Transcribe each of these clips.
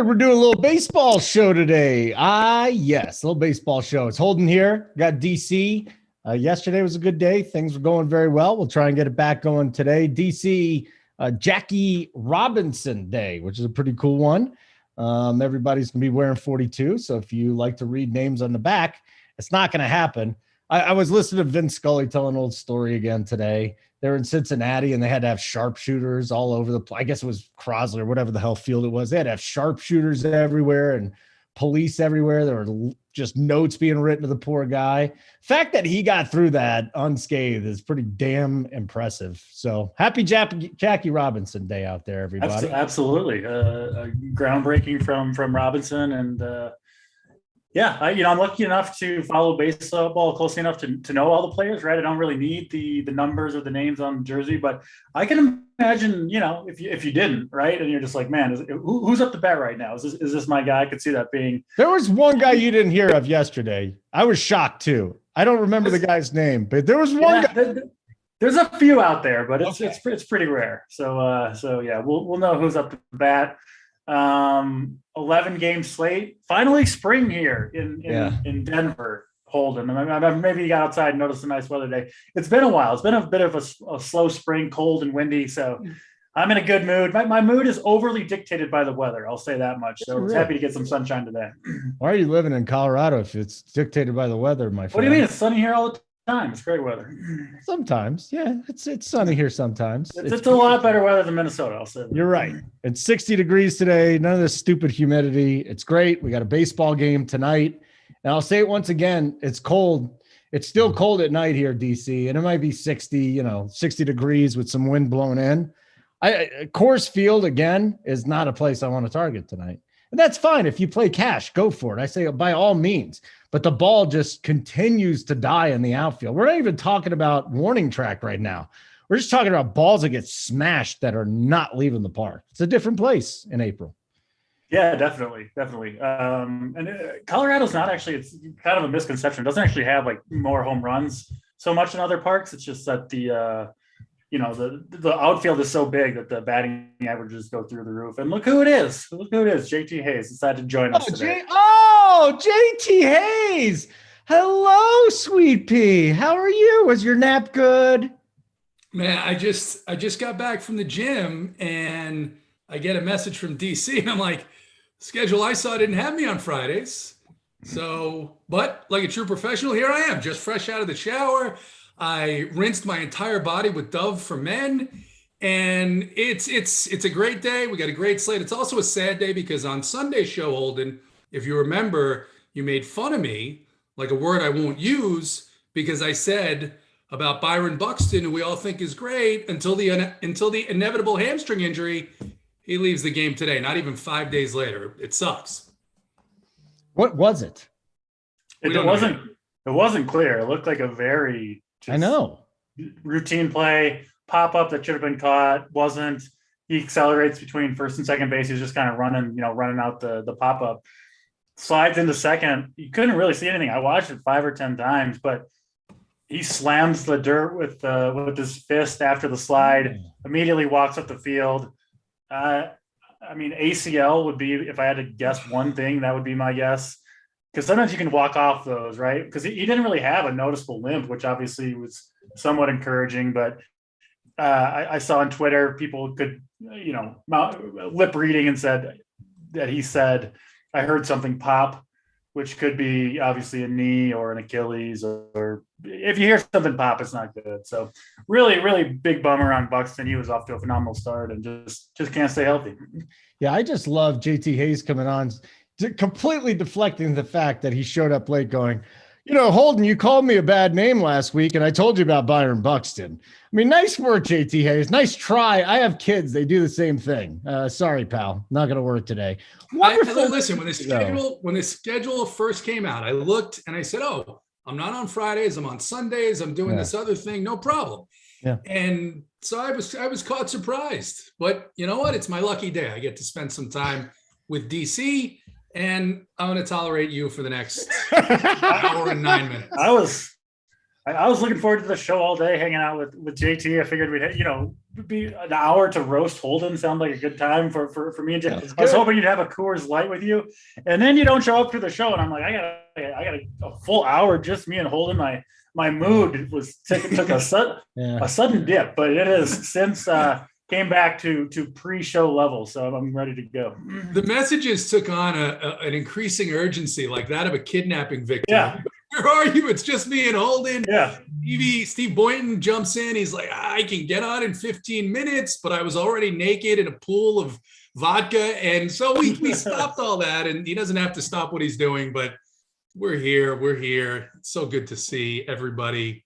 We're doing a little baseball show today. Yes, a little baseball show. It's Holden here. Got DC. Yesterday was a good day. Things were going very well. We'll try and get it back going today. DC, Jackie Robinson Day, which is a pretty cool one. Everybody's going to be wearing 42. So if you like to read names on the back, it's not going to happen. I was listening to Vince Scully tell an old story again today. They were in Cincinnati and they had to have sharpshooters all over the place. I guess it was Crosler, whatever the hell field it was. They had to have sharpshooters everywhere and police everywhere. There were just notes being written to the poor guy. The fact that he got through that unscathed is pretty damn impressive. So happy Jackie Robinson Day out there, everybody. Absolutely. Groundbreaking from Robinson. And I'm lucky enough to follow baseball closely enough to know all the players, right? I don't really need the numbers or the names on the jersey, but I can imagine, if you didn't, right? And you're just like, man, who's up to bat right now? Is this my guy? I could see that being. There was one guy you didn't hear of yesterday. I was shocked too. I don't remember the guy's name, but there was one guy. There's a few out there, but it's pretty rare. So we'll know who's up to bat. 11 game slate, finally spring here in Denver. Holden, maybe you got outside and noticed a nice weather day. It's been a while. It's been a bit of a slow spring, cold and windy, so I'm in a good mood. My mood is overly dictated by the weather, I'll say that much. So I was happy to get some sunshine today. Why are you living in Colorado if it's dictated by the weather, my friend? What do you mean? It's sunny here all the time. It's great weather. Sometimes, yeah, it's sunny here sometimes. It's a lot better weather than Minnesota, I'll say that. You're right. It's 60 degrees today. None of this stupid humidity. It's great. We got a baseball game tonight. And I'll say it once again, it's cold. It's still cold at night here, DC, and it might be 60 degrees with some wind blowing in. Coors Field, again, is not a place I want to target tonight. And that's fine. If you play cash, go for it. I say by all means. But the ball just continues to die in the outfield. We're not even talking about warning track right now. We're just talking about balls that get smashed that are not leaving the park. It's a different place in April. Yeah, definitely. Colorado's not actually, it's kind of a misconception. It doesn't actually have like more home runs so much in other parks. It's just that the outfield is so big that the batting averages go through the roof. And look who it is. JT Hayes decided to join us today. JT Hayes. Hello, sweet pea. How are you? Was your nap good? Man, I just got back from the gym and I get a message from DC and I'm like, schedule I saw didn't have me on Fridays. So, but like a true professional, here I am, just fresh out of the shower. I rinsed my entire body with Dove for Men, and it's a great day. We got a great slate. It's also a sad day because on Sunday's show, Holden, if you remember, you made fun of me, like a word I won't use, because I said about Byron Buxton, who we all think is great, until the inevitable hamstring injury. He leaves the game today, not even 5 days later. It sucks. What was it? It wasn't clear. It looked like a very routine play, pop-up that should have been caught. Wasn't. He accelerates between first and second base. He's just kind of running out the pop-up. Slides into second. You couldn't really see anything. I watched it 5 or 10 times, but he slams the dirt with his fist after the slide, immediately walks up the field. ACL would be, if I had to guess one thing, that would be my guess. Because sometimes you can walk off those, right? Because he didn't really have a noticeable limp, which obviously was somewhat encouraging. But I saw on Twitter people could, lip reading and said that he said, I heard something pop, which could be obviously a knee or an Achilles, or if you hear something pop, it's not good. So really, really big bummer on Buxton. He was off to a phenomenal start and just can't stay healthy. Yeah, I just love JT Hayes coming on, completely deflecting the fact that he showed up late going, Holden, you called me a bad name last week, and I told you about Byron Buxton. I mean, nice work, JT Hayes. Nice try. I have kids. They do the same thing. Sorry, pal. Not going to work today. Listen, when the schedule first came out, I looked and I said, oh, I'm not on Fridays. I'm on Sundays. I'm doing this other thing. No problem. Yeah. And so I was caught surprised. But you know what? It's my lucky day. I get to spend some time with DC. And I'm going to tolerate you for the next hour and 9 minutes. I was looking forward to the show all day, hanging out with JT. I figured we'd, be an hour to roast Holden. Sound like a good time for me and JT. I was hoping you'd have a Coors Light with you, and then you don't show up to the show, and I'm like, I got a full hour just me and Holden. My mood took a sudden dip, but it has since came back to pre-show level, so I'm ready to go. The messages took on an increasing urgency, like that of a kidnapping victim. Yeah. Where are you? It's just me and Holden. Yeah. Steve Boynton jumps in. He's like, I can get on in 15 minutes, but I was already naked in a pool of vodka. And so we stopped all that, and he doesn't have to stop what he's doing, but we're here. We're here. It's so good to see everybody.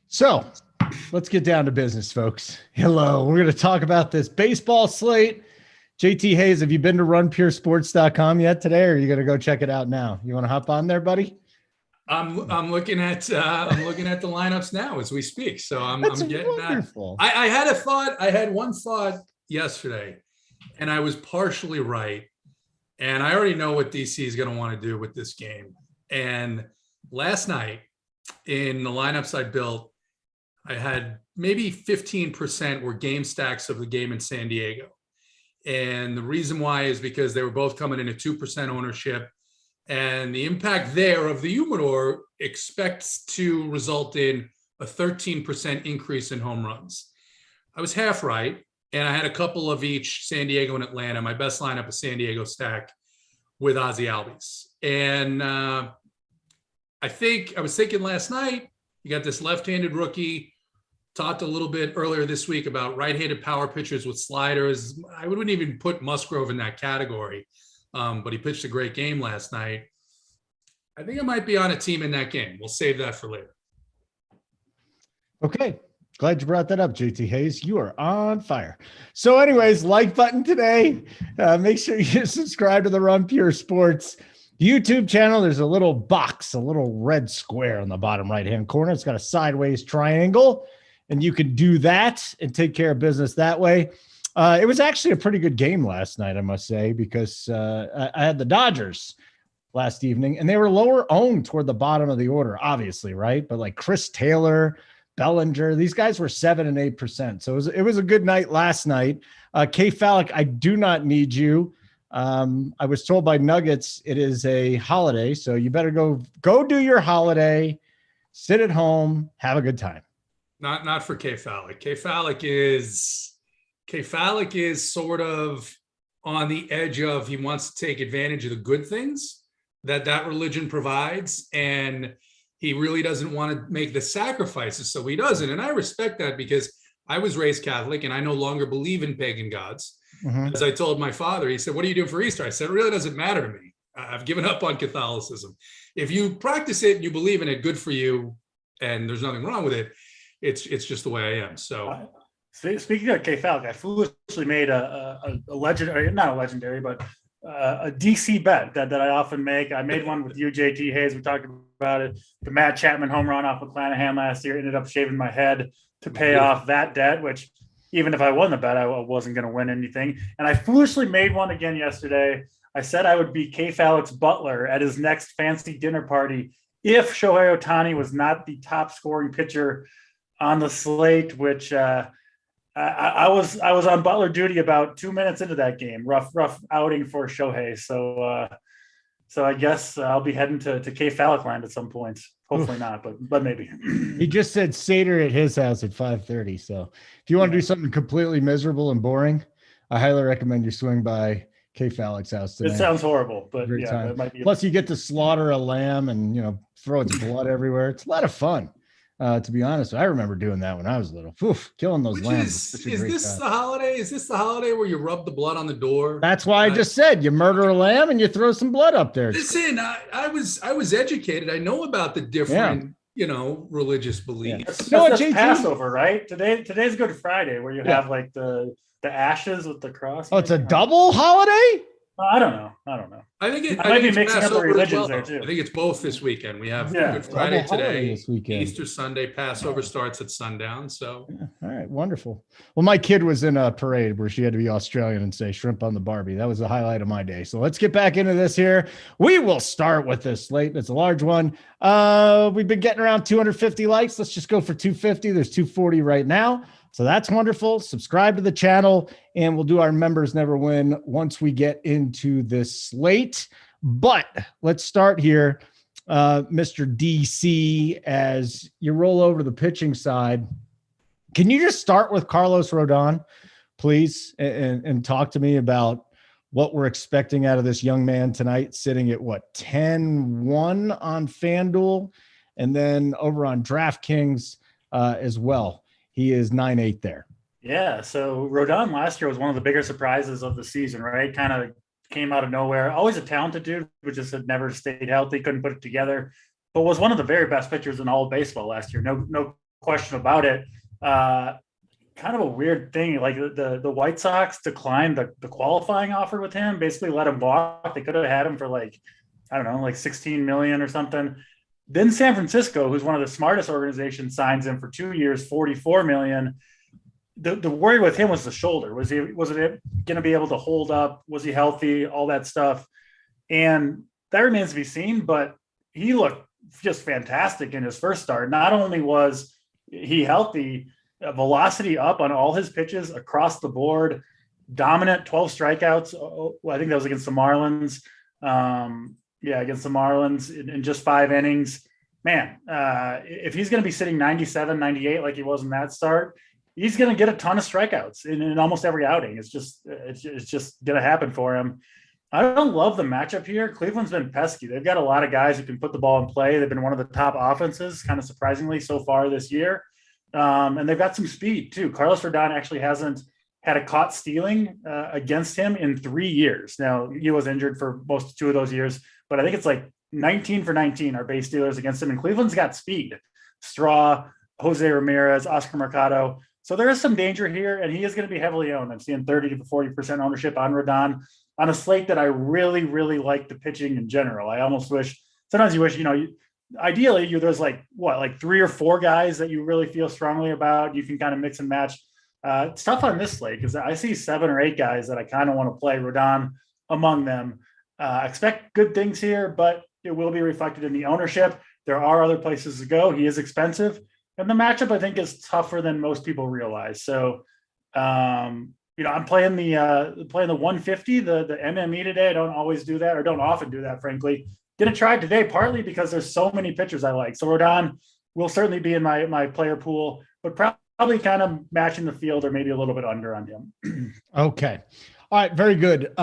So let's get down to business, folks. Hello. We're going to talk about this baseball slate. JT Hayes, have you been to runpuresports.com yet today, or are you going to go check it out now? You want to hop on there, buddy? I'm looking at the lineups now as we speak. So I'm getting wonderful. that. I had a thought. I had one thought yesterday, and I was partially right. And I already know what DC is going to want to do with this game. And last night in the lineups I built, I had maybe 15% were game stacks of the game in San Diego. And the reason why is because they were both coming in at 2% ownership. And the impact there of the humidor expects to result in a 13% increase in home runs. I was half right. And I had a couple of each, San Diego and Atlanta. My best lineup is San Diego stack with Ozzie Albies. And I was thinking last night, you got this left-handed rookie. Talked a little bit earlier this week about right-handed power pitchers with sliders. I wouldn't even put Musgrove in that category, but he pitched a great game last night. I think I might be on a team in that game. We'll save that for later. Okay. Glad you brought that up, JT Hayes. You are on fire. So anyways, like button today. Make sure you subscribe to the Run Pure Sports YouTube channel. There's a little box, a little red square on the bottom right-hand corner. It's got a sideways triangle. And you can do that and take care of business that way. It was actually a pretty good game last night, I must say, because I had the Dodgers last evening, and they were lower owned toward the bottom of the order, obviously, right? But like Chris Taylor, Bellinger, these guys were 7 and 8%. So it was a good night last night. K Fallick, I do not need you. I was told by Nuggets it is a holiday, so you better go do your holiday, sit at home, have a good time. Not for K Fallick. K Fallick is sort of on the edge of, he wants to take advantage of the good things that religion provides, and he really doesn't want to make the sacrifices, so he doesn't. And I respect that, because I was raised Catholic and I no longer believe in pagan gods. Mm-hmm. As I told my father, he said, "What are you doing for Easter?" I said, "It really doesn't matter to me. I've given up on Catholicism. If you practice it and you believe in it, good for you, and there's nothing wrong with it. It's just the way I am." So speaking of K Fallick, I foolishly made a legendary, not a legendary, but a DC bet that I often make. I made one with you, JT Hayes. We talked about it. The Matt Chapman home run off McClanahan last year ended up shaving my head to pay off that debt, which even if I won the bet, I wasn't going to win anything. And I foolishly made one again yesterday. I said I would be K Fallick's butler at his next fancy dinner party if Shohei Ohtani was not the top scoring pitcher on the slate, which I was on butler duty about 2 minutes into that game. Rough outing for Shohei. So I guess I'll be heading to K Fallick land at some point. Hopefully not, but maybe. He just said Seder at his house at 5:30. So if you want to do something completely miserable and boring, I highly recommend you swing by K Fallick's house today. It sounds horrible, but Great yeah, time. that might be. Plus, you get to slaughter a lamb and throw its blood everywhere. It's a lot of fun. To be honest, I remember doing that when I was little. Oof, killing those lambs. Is this the holiday? Is this the holiday where you rub the blood on the door? That's why I just said you murder a lamb and you throw some blood up there. Listen, I was educated. I know about the different, religious beliefs. Yeah. That's Passover, right? Today's Good Friday, where you have like the ashes with the cross. Oh, it's a double holiday? I don't know. I think I might be it's mixing up the Passover as religions well, there though. too. I think it's both this weekend. We have Yeah. Good Friday Double holiday today, this weekend. Easter Sunday, Passover starts at sundown. So All right, wonderful. Well, my kid was in a parade where she had to be Australian and say shrimp on the Barbie. That was the highlight of my day. So let's get back into this here. We will start with this slate. It's a large one. We've been getting around 250 likes. Let's just go for 250. There's 240 right now. So that's wonderful. Subscribe to the channel, and we'll do our members never win once we get into this slate. But let's start here, Mr. DC, as you roll over to the pitching side. Can you just start with Carlos Rodon, please, and talk to me about what we're expecting out of this young man tonight, sitting at what, 10-1 on FanDuel, and then over on DraftKings as well. He is 9-8 there. Yeah. So Rodon last year was one of the bigger surprises of the season, right? Kind of came out of nowhere. Always a talented dude, but just had never stayed healthy, couldn't put it together, but was one of the very best pitchers in all of baseball last year. No question about it. Kind of a weird thing. Like the White Sox declined the qualifying offer with him, basically let him walk. They could have had him for like 16 million or something. Then San Francisco, who's one of the smartest organizations, signs him for 2 years, 44 million. The worry with him was the shoulder. Was it going to be able to hold up? Was he healthy? All that stuff. And that remains to be seen, but he looked just fantastic in his first start. Not only was he healthy, velocity up on all his pitches across the board, dominant, 12 strikeouts. I think that was against the Marlins. Against the Marlins in just 5 innings. Man, if he's going to be sitting 97, 98 like he was in that start, he's going to get a ton of strikeouts in almost every outing. It's just going to happen for him. I don't love the matchup here. Cleveland's been pesky. They've got a lot of guys who can put the ball in play. They've been one of the top offenses, kind of surprisingly, so far this year. And they've got some speed too. Carlos Rodon actually hasn't had a caught stealing against him in 3 years. Now, he was injured for most 2 of those years, but I think it's like 19 for 19 are base stealers against him. And Cleveland's got speed. Straw, Jose Ramirez, Oscar Mercado. So there is some danger here, and he is going to be heavily owned. I'm seeing 30 to 40% ownership on Rodon on a slate that I really, really like the pitching in general. I almost wish, sometimes you wish, ideally there's like 3 or 4 guys that you really feel strongly about. You can kind of mix and match. It's tough on this slate because I see 7 or 8 guys that I kind of want to play, Rodon among them. Expect good things here, but it will be reflected in the ownership. There are other places to go. He is expensive, and the matchup I think is tougher than most people realize. So, I'm playing the 150, the MME today. I don't always do that, or don't often do that, frankly. Didn't try it today, partly because there's so many pitchers I like. So Rodon will certainly be in my player pool, but probably kind of matching the field or maybe a little bit under on him. Okay. All right. Very good.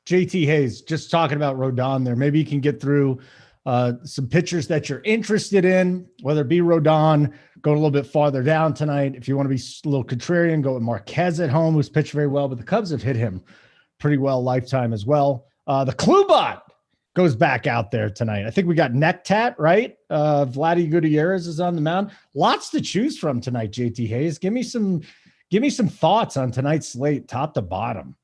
JT Hayes, just talking about Rodon there. Maybe you can get through some pitchers that you're interested in, whether it be Rodon, going a little bit farther down tonight. If you want to be a little contrarian, go with Marquez at home, who's pitched very well, but the Cubs have hit him pretty well lifetime as well. The Cluebot goes back out there tonight. I think we got Necktat, right? Vladdy Gutierrez is on the mound. Lots to choose from tonight, JT Hayes. Give me some thoughts on tonight's slate, top to bottom.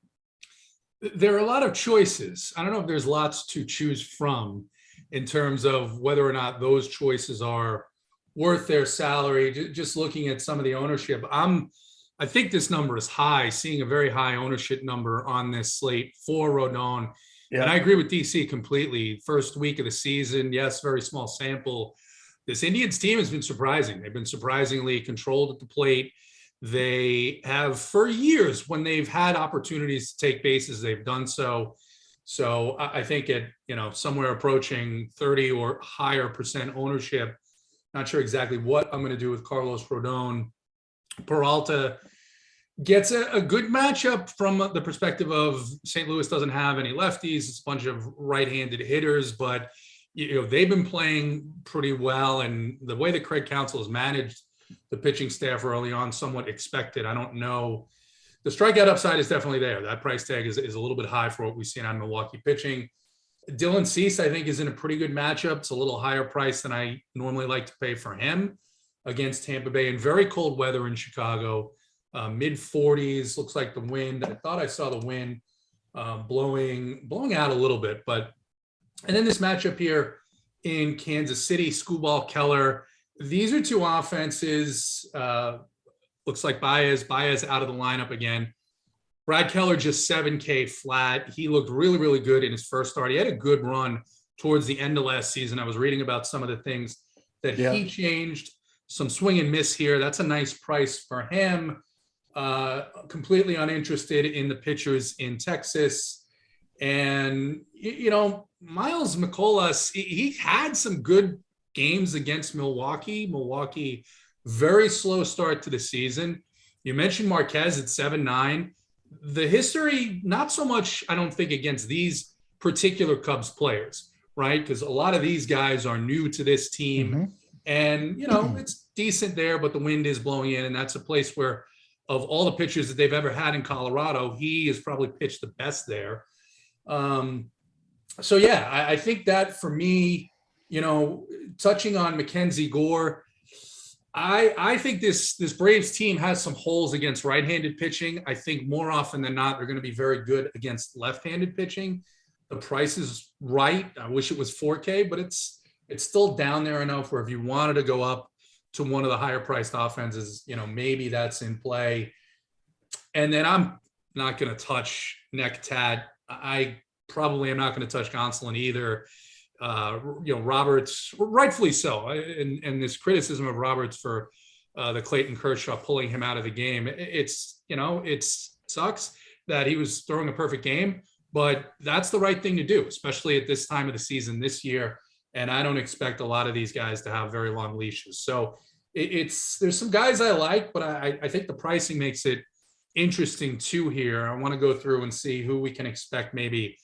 There are a lot of choices. I don't know if there's lots to choose from in terms of whether or not those choices are worth their salary. Just looking at some of the ownership, I think this number is high, seeing a very high ownership number on this slate for Rodon. Yeah. And I agree with DC completely. First week of the season, yes, very small sample. This Indians team has been surprising. They've been surprisingly controlled at the plate. They have for years, when they've had opportunities to take bases, they've done so. So I think at, somewhere approaching 30 or higher percent ownership, not sure exactly what I'm going to do with Carlos Rodon. Peralta gets a good matchup from the perspective of St. Louis doesn't have any lefties. It's a bunch of right-handed hitters, but they've been playing pretty well. And the way that Craig Counsell has managed the pitching staff early on, somewhat expected. I don't know. The strikeout upside is definitely there. That price tag is a little bit high for what we've seen on Milwaukee pitching. Dylan Cease, I think, is in a pretty good matchup. It's a little higher price than I normally like to pay for him against Tampa Bay in very cold weather in Chicago. Mid 40s, looks like the wind. I thought I saw the wind blowing out a little bit. And then this matchup here in Kansas City, Screwball Keller. These are two offenses. Looks like Baez out of the lineup again. Brad Keller just 7K flat. He looked really, really good in his first start. He had a good run towards the end of last season. I was reading about some of the things that he changed. Some swing and miss here. That's a nice price for him. Completely uninterested in the pitchers in Texas. And, Miles McCollum, he had some good games against Milwaukee. Milwaukee, very slow start to the season. You mentioned Marquez at 7-9. The history, not so much, I don't think, against these particular Cubs players, right? Because a lot of these guys are new to this team. And, it's decent there, but the wind is blowing in. And that's a place where, of all the pitchers that they've ever had in Colorado, he has probably pitched the best there. I think that for me, touching on Mackenzie Gore, I think this Braves team has some holes against right-handed pitching. I think more often than not, they're going to be very good against left-handed pitching. The price is right. I wish it was 4K, but it's still down there enough where if you wanted to go up to one of the higher priced offenses, maybe that's in play. And then I'm not going to touch Nectat. I probably am not going to touch Gonsolin either. Roberts, rightfully so. And this criticism of Roberts for the Clayton Kershaw pulling him out of the game, it sucks that he was throwing a perfect game, but that's the right thing to do, especially at this time of the season this year. And I don't expect a lot of these guys to have very long leashes. So there's some guys I like, but I think the pricing makes it interesting too here. I want to go through and see who we can expect maybe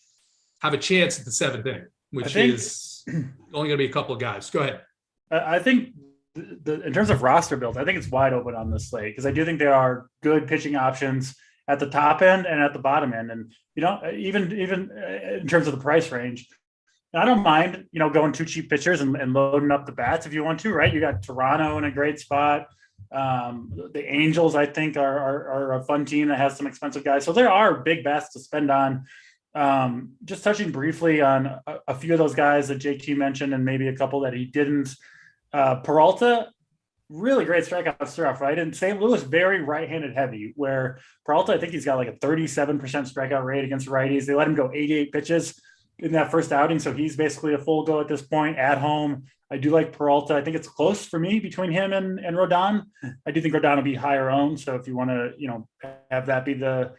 have a chance at the seventh inning, which is only going to be a couple of guys. Go ahead. I think in terms of roster build, I think it's wide open on this slate because I do think there are good pitching options at the top end and at the bottom end. And, even in terms of the price range, I don't mind, going two cheap pitchers and loading up the bats if you want to, right? You got Toronto in a great spot. The Angels, I think, are a fun team that has some expensive guys. So there are big bats to spend on. Just touching briefly on a few of those guys that JT mentioned and maybe a couple that he didn't. Peralta, really great strikeout stuff, right? And St. Louis, very right-handed heavy, where Peralta, I think he's got like a 37% strikeout rate against righties. They let him go 88 pitches in that first outing. So he's basically a full go at this point at home. I do like Peralta. I think it's close for me between him and Rodon. I do think Rodon will be higher owned. So if you want to, have that be the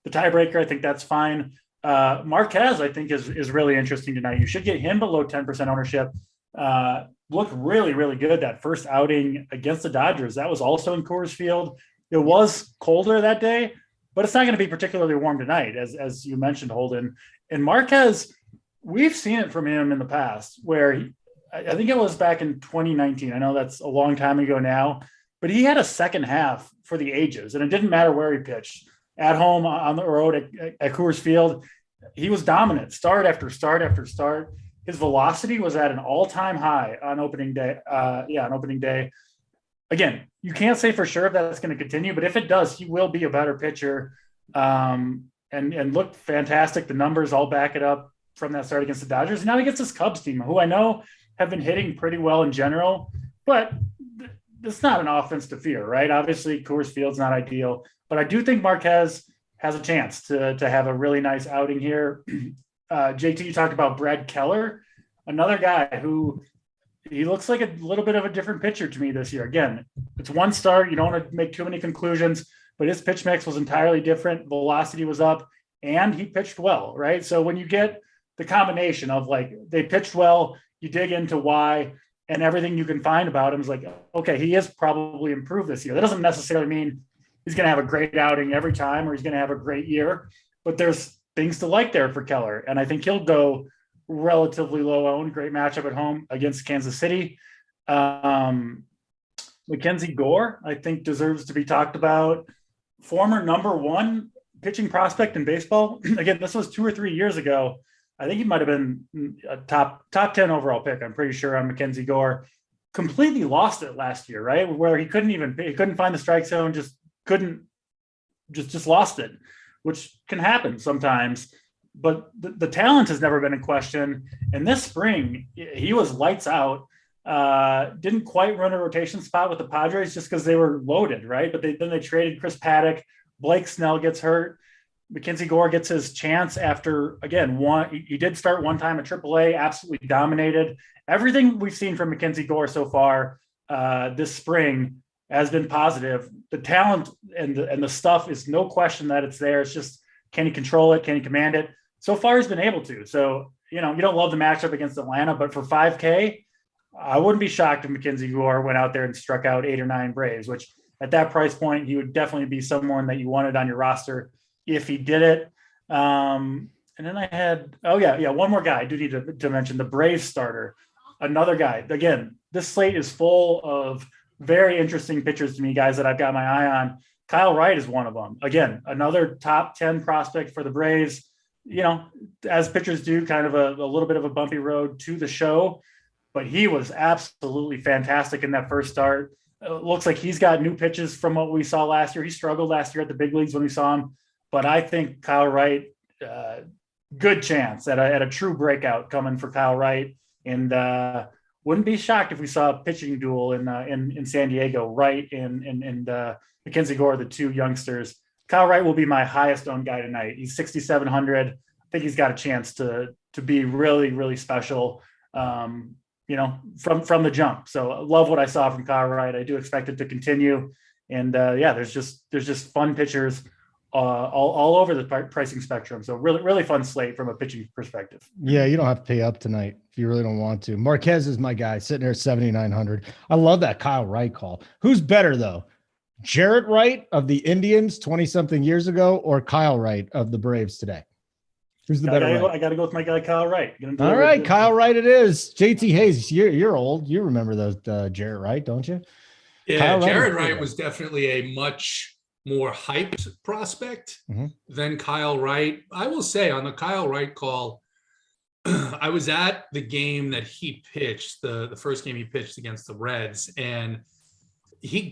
tiebreaker, I think that's fine. Marquez, I think is really interesting tonight. You should get him below 10% ownership. Looked really, really good that first outing against the Dodgers. That was also in Coors Field. It was colder that day, but it's not going to be particularly warm tonight, as you mentioned, Holden. And Marquez, we've seen it from him in the past where I think it was back in 2019. I know that's a long time ago now, but he had a second half for the ages, and it didn't matter where he pitched. At home, on the road at Coors Field, he was dominant, start after start after start. His velocity was at an all-time high on opening day. On opening day. Again, you can't say for sure if that's going to continue, but if it does, he will be a better pitcher and looked fantastic. The numbers all back it up from that start against the Dodgers. Now he gets this Cubs team, who I know have been hitting pretty well in general, but it's not an offense to fear, right? Obviously, Coors Field's not ideal, but I do think Marquez has a chance to have a really nice outing here. JT, you talked about Brad Keller, another guy who he looks like a little bit of a different pitcher to me this year. Again, it's one start. You don't want to make too many conclusions, but his pitch mix was entirely different. Velocity was up and he pitched well, right? So when you get the combination of like they pitched well, you dig into why, and everything you can find about him is like, okay, he is probably improved this year. That doesn't necessarily mean he's going to have a great outing every time or he's going to have a great year, but there's things to like there for Keller. And I think he'll go relatively low owned. Great matchup at home against Kansas City. Mackenzie Gore, I think, deserves to be talked about. Former number one pitching prospect in baseball. Again, this was 2 or 3 years ago. I think he might have been a top 10 overall pick. I'm pretty sure on Mackenzie Gore. Completely lost it last year, right? Where he couldn't find the strike zone, just lost it which can happen sometimes. But the talent has never been in question. And this spring, he was lights out. Didn't quite run a rotation spot with the Padres just because they were loaded, right? But then they traded Chris Paddock. Blake Snell gets hurt. Mackenzie Gore gets his chance after, again, he did start one time at AAA, absolutely dominated. Everything we've seen from Mackenzie Gore so far this spring has been positive. The talent and the stuff is no question that it's there. It's just, can he control it? Can he command it? So far, he's been able to. So, you don't love the matchup against Atlanta, but for $5K, I wouldn't be shocked if Mackenzie Gore went out there and struck out 8 or 9 Braves, which at that price point, he would definitely be someone that you wanted on your roster if he did it. And then I had, one more guy I do need to mention, the Braves starter, another guy. Again, this slate is full of very interesting pitchers to me, guys that I've got my eye on. Kyle Wright is one of them. Again, another top 10 prospect for the Braves. As pitchers do, kind of a little bit of a bumpy road to the show, but he was absolutely fantastic in that first start. It looks like he's got new pitches from what we saw last year. He struggled last year at the big leagues when we saw him, but I think Kyle Wright, good chance at a true breakout coming for Kyle Wright, and wouldn't be shocked if we saw a pitching duel in San Diego. Wright and Mackenzie Gore, the two youngsters. Kyle Wright will be my highest owned guy tonight. He's 6,700. I think he's got a chance to be really, really special, from the jump. So I love what I saw from Kyle Wright. I do expect it to continue. And there's just fun pitchers all over the pricing spectrum. So really, really fun slate from a pitching perspective. Yeah, you don't have to pay up tonight if you really don't want to. Marquez is my guy, sitting there at 7,900. I love that Kyle Wright call. Who's better though? Jarrett Wright of the Indians 20-something years ago, or Kyle Wright of the Braves today? Who's the better? I got to go with my guy, Kyle Wright. All right, Kyle Wright it is. JT Hayes, you're old. You remember those Jarrett Wright, don't you? Yeah, Jarrett Wright was definitely a much more hyped prospect than Kyle Wright. I will say on the Kyle Wright call, I was at the game that he pitched, the first game he pitched against the Reds, and he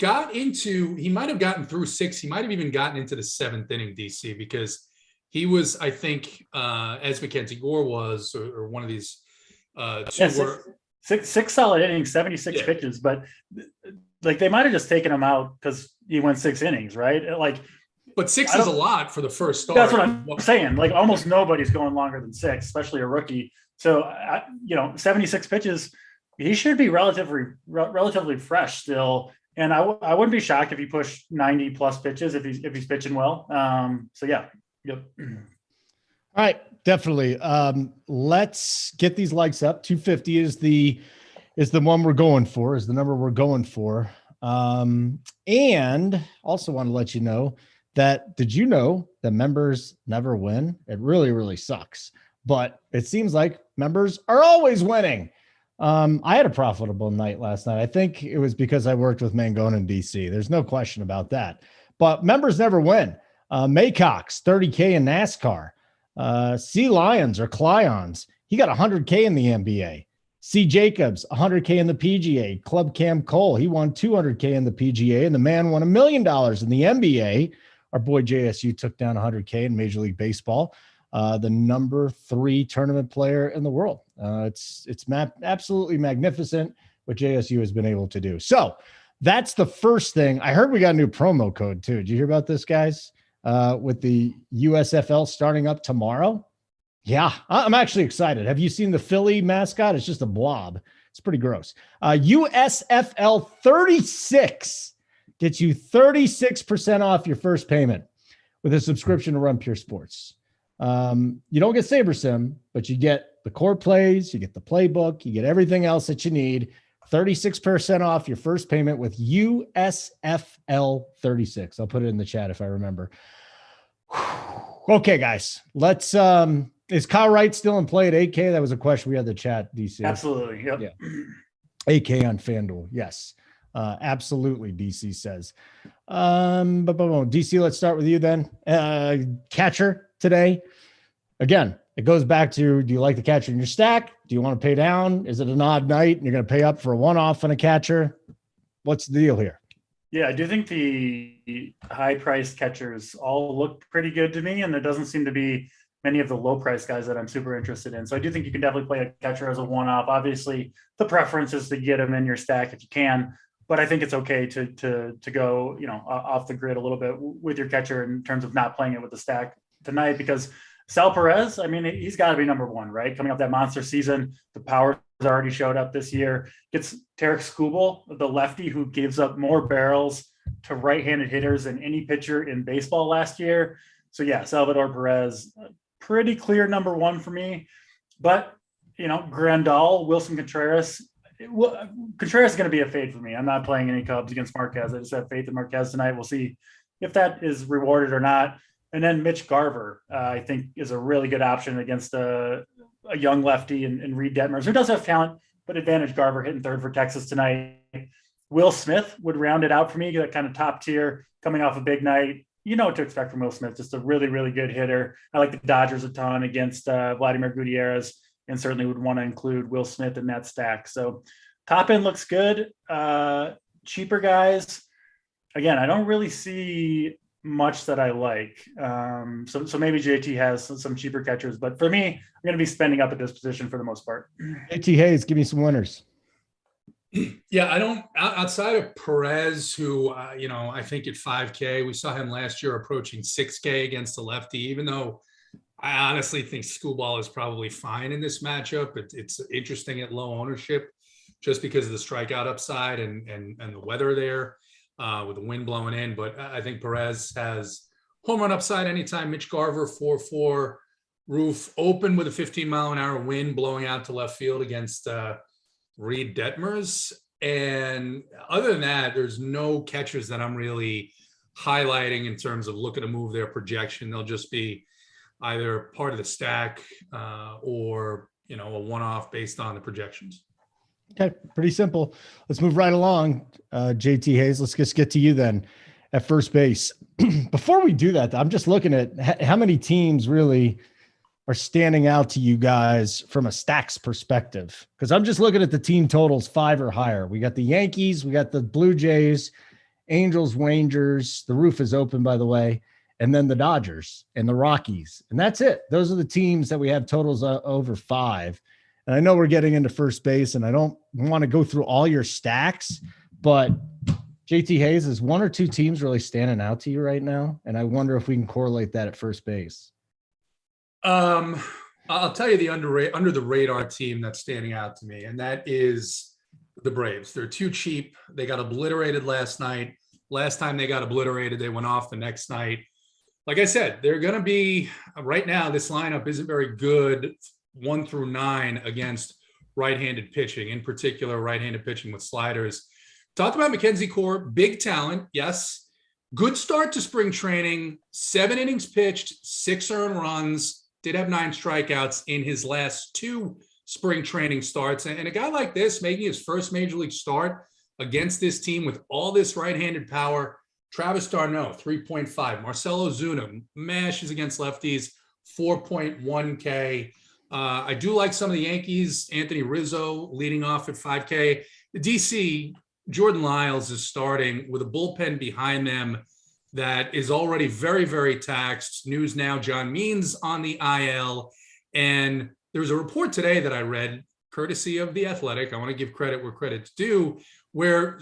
might have gotten through 6. He might have even gotten into the 7th inning, DC, because he was, I think, as Mackenzie Gore was, or one of these six solid innings, 76 pitches, but like they might have just taken him out because he went 6 innings, right? But 6 is a lot for the first start. That's what I'm saying. Like almost nobody's going longer than 6, especially a rookie. So 76 pitches, he should be relatively fresh still. And I wouldn't be shocked if he pushed 90 plus pitches if he's pitching well. Yep. All right, definitely. Let's get these likes up. 250 is the one we're going for, is the number we're going for. And also want to let you know that, did you know that members never win? It really, really sucks. But it seems like members are always winning. I had a profitable night last night. I think it was because I worked with Mangone in DC. There's no question about that. But members never win. Maycox, 30K in NASCAR. Sea Lions or Clions, he got 100K in the NBA. C Jacobs, 100K in the PGA. Club Cam Cole, he won 200K in the PGA, and the man won $1 million in the NBA. Our boy JSU took down 100K in Major League Baseball. The number 3 tournament player in the world. It's absolutely magnificent what JSU has been able to do. So that's the first thing. I heard we got a new promo code too. Did you hear about this, guys? With the USFL starting up tomorrow. Yeah, I'm actually excited. Have you seen the Philly mascot? It's just a blob. It's pretty gross. USFL 36 gets you 36% off your first payment with a subscription to Run Pure Sports. You don't get SaberSim, but you get the core plays, you get the playbook, you get everything else that you need. 36% off your first payment with USFL 36. I'll put it in the chat if I remember. Okay, guys, let's, is Kyle Wright still in play at 8K? That was a question we had in the chat, DC. Absolutely. Yep. Yeah. 8K on FanDuel. Yes. Absolutely. DC says, DC, let's start with you then. Catcher today. Again, it goes back to, do you like the catcher in your stack? Do you want to pay down? Is it an odd night and you're going to pay up for a one-off on a catcher? What's the deal here? Yeah, I do think the high-priced catchers all look pretty good to me, and there doesn't seem to be many of the low-priced guys that I'm super interested in. So I do think you can definitely play a catcher as a one-off. Obviously, the preference is to get him in your stack if you can, but I think it's okay to go, off the grid a little bit with your catcher in terms of not playing it with the stack tonight, because Sal Perez, I mean, he's got to be number one, right? Coming off that monster season, the power has already showed up this year. Gets Tarek Skubal, the lefty who gives up more barrels to right-handed hitters than any pitcher in baseball last year. So yeah, Salvador Perez, pretty clear number one for me. But Grandal, Wilson Contreras. Contreras is going to be a fade for me. I'm not playing any Cubs against Marquez. I just have faith in Marquez tonight. We'll see if that is rewarded or not. And then Mitch Garver, I think, is a really good option against a young lefty and Reed Detmers, who does have talent, but advantage Garver hitting third for Texas tonight. Will Smith would round it out for me, that kind of top tier coming off a big night. You know what to expect from Will Smith, just a really, really good hitter. I like the Dodgers a ton against Vladimir Gutierrez, and certainly would want to include Will Smith in that stack. So top end looks good. Cheaper guys, again, I don't really see much that I like. So maybe JT has some cheaper catchers, but for me, I'm going to be spending up at this position for the most part. JT Hayes, give me some winners. Yeah, I don't, outside of Perez, who, I think at 5K, we saw him last year approaching 6K against the lefty, even though I honestly think Skubal is probably fine in this matchup. It's interesting at low ownership just because of the strikeout upside and the weather there with the wind blowing in. But I think Perez has home run upside anytime. Mitch Garver, 4-4 roof, open with a 15-mile-an-hour wind blowing out to left field against Reed Detmers. And other than that, there's no catchers that I'm really highlighting in terms of looking to move their projection. They'll just be either part of the stack or, a one-off based on the projections. Okay, pretty simple. Let's move right along. JT Hayes, let's just get to you then at first base. Before we do that, I'm just looking at how many teams really are standing out to you guys from a stacks perspective, because I'm just looking at the team totals 5 or higher. We got the Yankees, we got the Blue Jays, Angels, Rangers. The roof is open, by the way, and then the Dodgers and the Rockies. And that's it. Those are the teams that we have totals over 5. And I know we're getting into first base, and I don't want to go through all your stacks, but JT Hayes, is 1 or 2 teams really standing out to you right now? And I wonder if we can correlate that at first base. I'll tell you the under the radar team that's standing out to me, and that is the Braves. They're too cheap. They got obliterated last night. Last time they got obliterated, they went off the next night. Like I said, they're going to be right now. This lineup isn't very good 1 through 9 against right-handed pitching, in particular right-handed pitching with sliders. Talked about Mackenzie Core, big talent, yes. Good start to spring training, 7 innings pitched, 6 earned runs, did have 9 strikeouts in his last 2 spring training starts. And a guy like this making his first major league start against this team with all this right-handed power. Travis d'Arnaud, 3.5. Marcell Ozuna mashes against lefties, 4.1K. I do like some of the Yankees. Anthony Rizzo leading off at 5K. The DC, Jordan Lyles is starting with a bullpen behind them that is already very, very taxed. News now, John Means on the IL. And there was a report today that I read, courtesy of The Athletic. I want to give credit where credit's due, where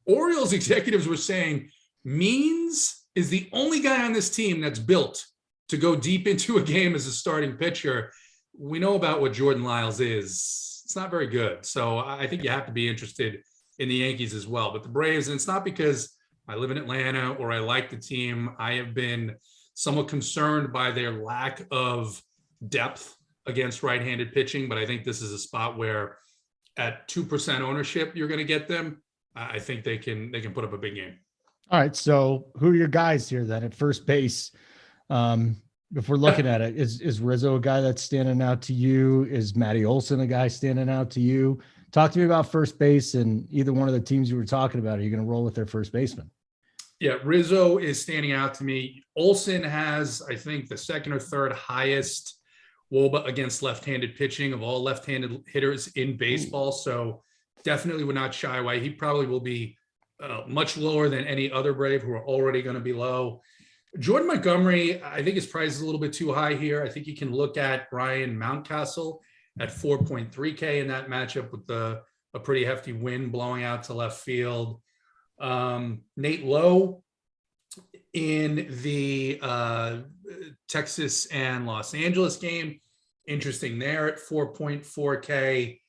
Orioles executives were saying Means is the only guy on this team that's built to go deep into a game as a starting pitcher. We know about what Jordan Lyles is. It's not very good. So I think you have to be interested in the Yankees as well. But the Braves, and it's not because I live in Atlanta or I like the team. I have been somewhat concerned by their lack of depth against right-handed pitching. But I think this is a spot where at 2% ownership, you're going to get them. I think they can put up a big game. All right. So who are your guys here then at first base? If we're looking at it, is Rizzo a guy that's standing out to you? Is Matty Olson a guy standing out to you? Talk to me about first base and either one of the teams you were talking about. Are you going to roll with their first baseman? Yeah, Rizzo is standing out to me. Olson has, I think, the second or third highest WOBA against left-handed pitching of all left-handed hitters in baseball. So definitely would not shy away. He probably will be much lower than any other Brave who are already going to be low. Jordan Montgomery, I think his price is a little bit too high here. I think you can look at Ryan Mountcastle at 4.3K in that matchup with a pretty hefty wind blowing out to left field. Nate Lowe in the Texas and Los Angeles game, interesting there at 4.4K.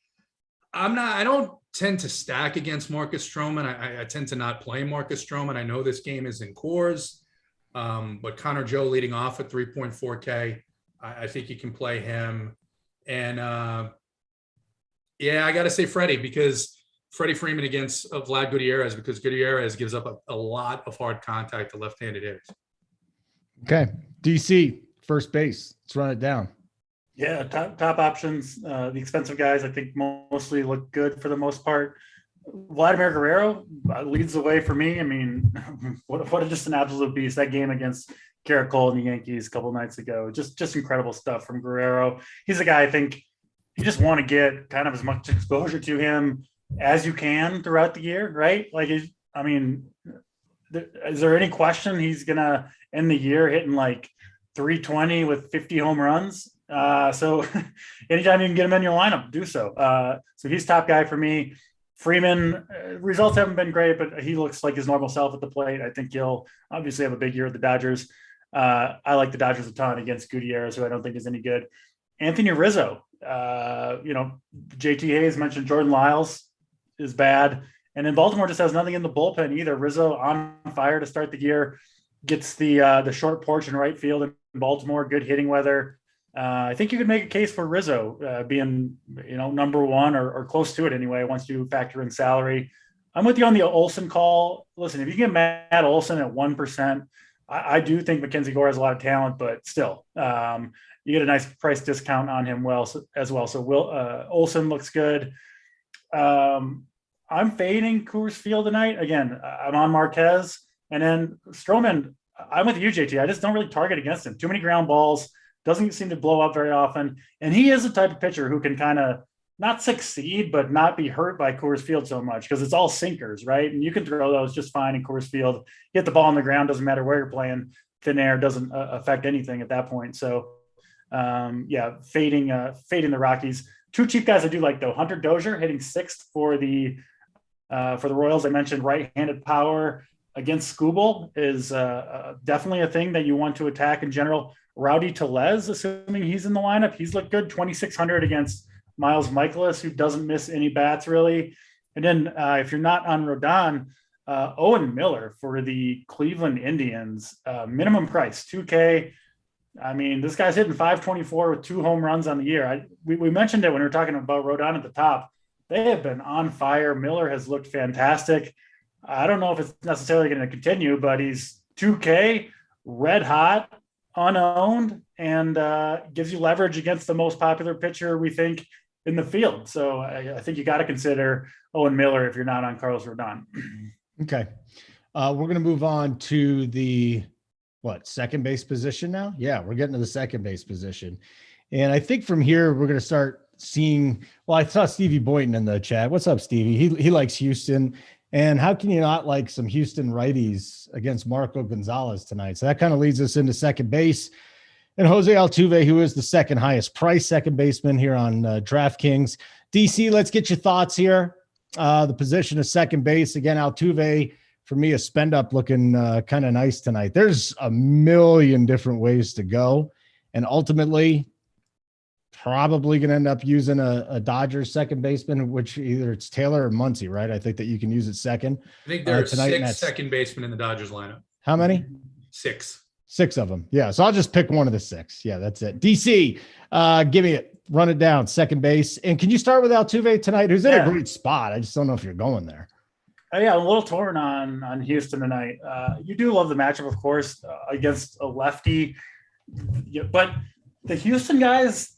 I don't tend to stack against Marcus Stroman. I tend to not play Marcus Stroman. I know this game is in Coors, but Connor Joe leading off at 3.4K. I think you can play him. And I got to say Freddie, because Freddie Freeman against Vlad Gutierrez, because Gutierrez gives up a lot of hard contact to left-handed hitters. Okay. DC, first base. Let's run it down. Yeah, top options. The expensive guys, I think, mostly look good for the most part. Vladimir Guerrero leads the way for me. I mean, what just an absolute beast. That game against Garrett Cole and the Yankees a couple nights ago. Just incredible stuff from Guerrero. He's a guy I think you just want to get kind of as much exposure to him as you can throughout the year, right? Like, is there any question he's going to end the year hitting like 320 with 50 home runs? So anytime you can get him in your lineup, do so. So he's top guy for me. Freeman, results haven't been great, but he looks like his normal self at the plate. I think he'll obviously have a big year at the Dodgers. I like the Dodgers a ton against Gutierrez, who I don't think is any good. Anthony Rizzo, JT Hayes mentioned Jordan Lyles is bad. And then Baltimore just has nothing in the bullpen either. Rizzo on fire to start the year, gets the short porch in right field in Baltimore, good hitting weather. I think you could make a case for Rizzo being, number one or close to it anyway, once you factor in salary. I'm with you on the Olsen call. Listen, if you get Matt Olsen at 1%, I do think Mackenzie Gore has a lot of talent, but still, you get a nice price discount on him as well. So Olsen looks good. I'm fading Coors Field tonight. Again, I'm on Marquez. And then Stroman, I'm with you, JT. I just don't really target against him. Too many ground balls. Doesn't seem to blow up very often. And he is the type of pitcher who can kind of not succeed, but not be hurt by Coors Field so much, because it's all sinkers, right? And you can throw those just fine in Coors Field. Hit the ball on the ground, doesn't matter where you're playing. Thin air doesn't affect anything at that point. So, fading the Rockies. Two cheap guys I do like, though. Hunter Dozier hitting 6th for the Royals. I mentioned right-handed power against Skubal is definitely a thing that you want to attack in general. Rowdy Tellez, assuming he's in the lineup, he's looked good. 2,600 against Miles Michaelis, who doesn't miss any bats really. And then if you're not on Rodon, Owen Miller for the Cleveland Indians, minimum price, $2K. I mean, this guy's hitting 524 with 2 home runs on the year. We mentioned it when we were talking about Rodon at the top. They have been on fire. Miller has looked fantastic. I don't know if it's necessarily going to continue, but he's 2K, red hot, unowned, and gives you leverage against the most popular pitcher we think in the field. So I think you got to consider Owen Miller if you're not on Carlos Rodon. Okay. We're going to move on to the second base position now? Yeah, we're getting to the second base position. And I think from here, we're going to start seeing, I saw Stevie Boynton in the chat. What's up, Stevie? He likes Houston. And how can you not like some Houston righties against Marco Gonzalez tonight? So that kind of leads us into second base. And Jose Altuve, who is the second highest price second baseman here on DraftKings. DC, let's get your thoughts here. The position of second base. Again, Altuve, for me, a spend up looking kind of nice tonight. There's a million different ways to go. And ultimately, probably going to end up using a Dodgers second baseman, which either it's Taylor or Muncy, right? I think that you can use it second. I think there are 6 second basemen in the Dodgers lineup. How many? 6. 6 of them. Yeah. So I'll just pick one of the 6. Yeah, that's it. DC, give me it. Run it down. Second base. And can you start with Altuve tonight? Who's in a great spot. I just don't know if you're going there. Yeah, I'm a little torn on Houston tonight. You do love the matchup, of course, against a lefty. But the Houston guys,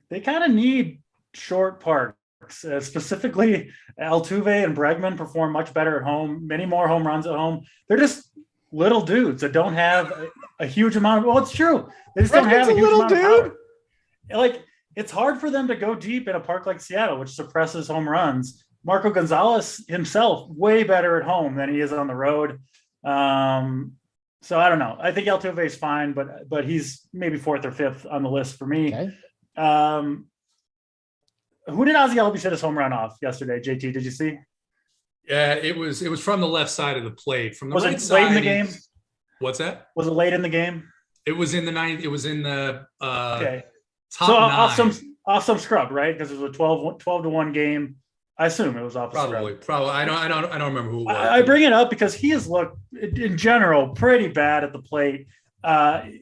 they kind of need short parks. Specifically, Altuve and Bregman perform much better at home, many more home runs at home. They're just little dudes that don't have a huge amount of – well, it's true. They just don't have a huge amount of power. Like, it's hard for them to go deep in a park like Seattle, which suppresses home runs. Marco Gonzalez himself way better at home than he is on the road. So I don't know. I think Altuve is fine, but he's maybe fourth or fifth on the list for me. Okay. Who did Ozzie Albies hit his home run off yesterday? JT, did you see? Yeah, it was from the left side of the plate. From the was right it side, late in the game? What's that? Was it late in the game? It was in the ninth. It was in the okay. top so nine. off some scrub, right? Because it was a 12-1 game. I assume it was off. Probably. I don't remember who it was. I bring it up because he has looked in general pretty bad at the plate.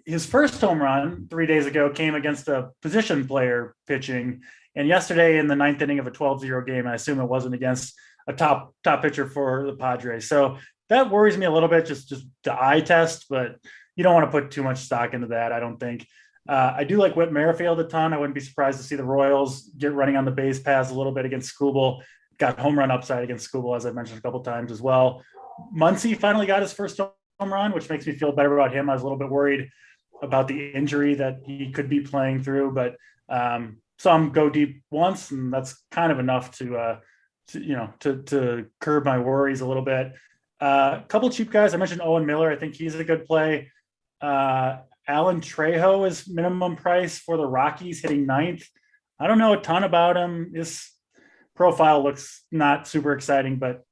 His first home run 3 days ago came against a position player pitching, and yesterday in the ninth inning of a 12-0 game, I assume it wasn't against a top pitcher for the Padres. So that worries me a little bit, just the eye test, but you don't want to put too much stock into that, I don't think. I do like Whit Merrifield a ton. I wouldn't be surprised to see the Royals get running on the base paths a little bit against Skubal. Got home run upside against Skubal, as I mentioned a couple times as well. Muncy finally got his first home run, which makes me feel better about him. I was a little bit worried about the injury that he could be playing through, but some go deep once, and that's kind of enough to curb my worries a little bit. A couple cheap guys. I mentioned Owen Miller. I think he's a good play. Alan Trejo is minimum price for the Rockies, hitting ninth. I don't know a ton about him. His profile looks not super exciting, but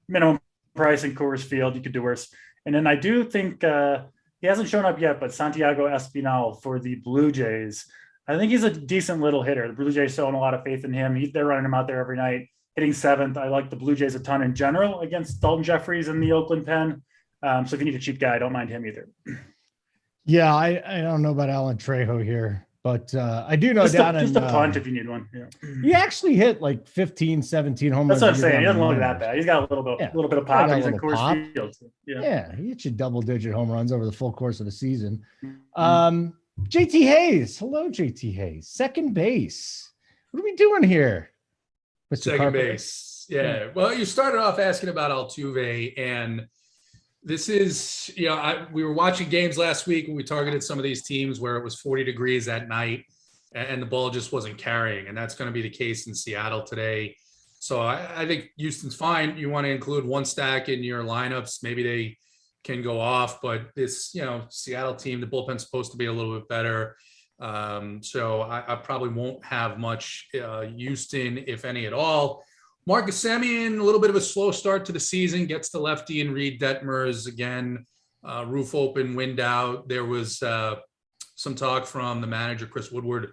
minimum price in Coors Field, you could do worse. And then I do think he hasn't shown up yet, but Santiago Espinal for the Blue Jays. I think he's a decent little hitter. The Blue Jays showing a lot of faith in him. They're running him out there every night, hitting seventh. I like the Blue Jays a ton in general against Dalton Jeffries in the Oakland pen. So if you need a cheap guy, I don't mind him either. Yeah, I don't know about Alan Trejo here, but I do know just a punt if you need one. Yeah. He actually hit like 15, 17 home runs. That's what I'm saying. He doesn't look that bad. He's got a little bit of pop. He's in Coors Field. Yeah, he hit you double-digit home runs over the full course of the season. JT Hayes. Hello, JT Hayes. Second base. What are we doing here? Mr. Second base. Yeah. Well, you started off asking about Altuve, and this is, we were watching games last week when we targeted some of these teams where it was 40 degrees at night and the ball just wasn't carrying. And that's going to be the case in Seattle today. So I think Houston's fine. You want to include one stack in your lineups. Maybe they can go off, but this, Seattle team, the bullpen's supposed to be a little bit better. So I probably won't have much Houston, if any at all. Marcus Semien, a little bit of a slow start to the season, gets the lefty and Reed Detmers again, roof open, wind out. There was some talk from the manager, Chris Woodward,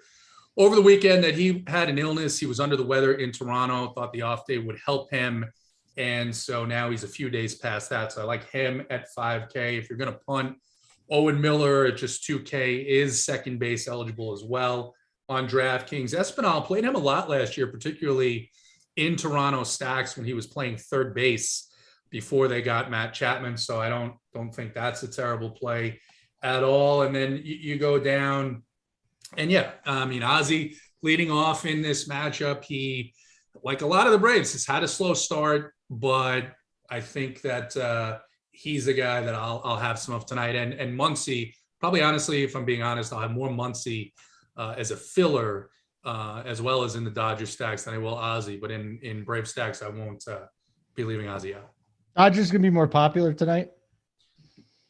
over the weekend that he had an illness. He was under the weather in Toronto, thought the off day would help him. And so now he's a few days past that. So I like him at 5K. If you're going to punt, Owen Miller at just 2K is second base eligible as well on DraftKings. Espinal played him a lot last year, particularly in Toronto stacks when he was playing third base before they got Matt Chapman. So I don't think that's a terrible play at all. And then you go down and Ozzie leading off in this matchup. He, like a lot of the Braves, has had a slow start, but I think that he's the guy that I'll have some of tonight. And Muncy, probably honestly, if I'm being honest, I'll have more Muncy as a filler as well as in the Dodger stacks than I will Ozzie, but in Brave stacks, I won't be leaving Ozzie out. Dodgers going to be more popular tonight?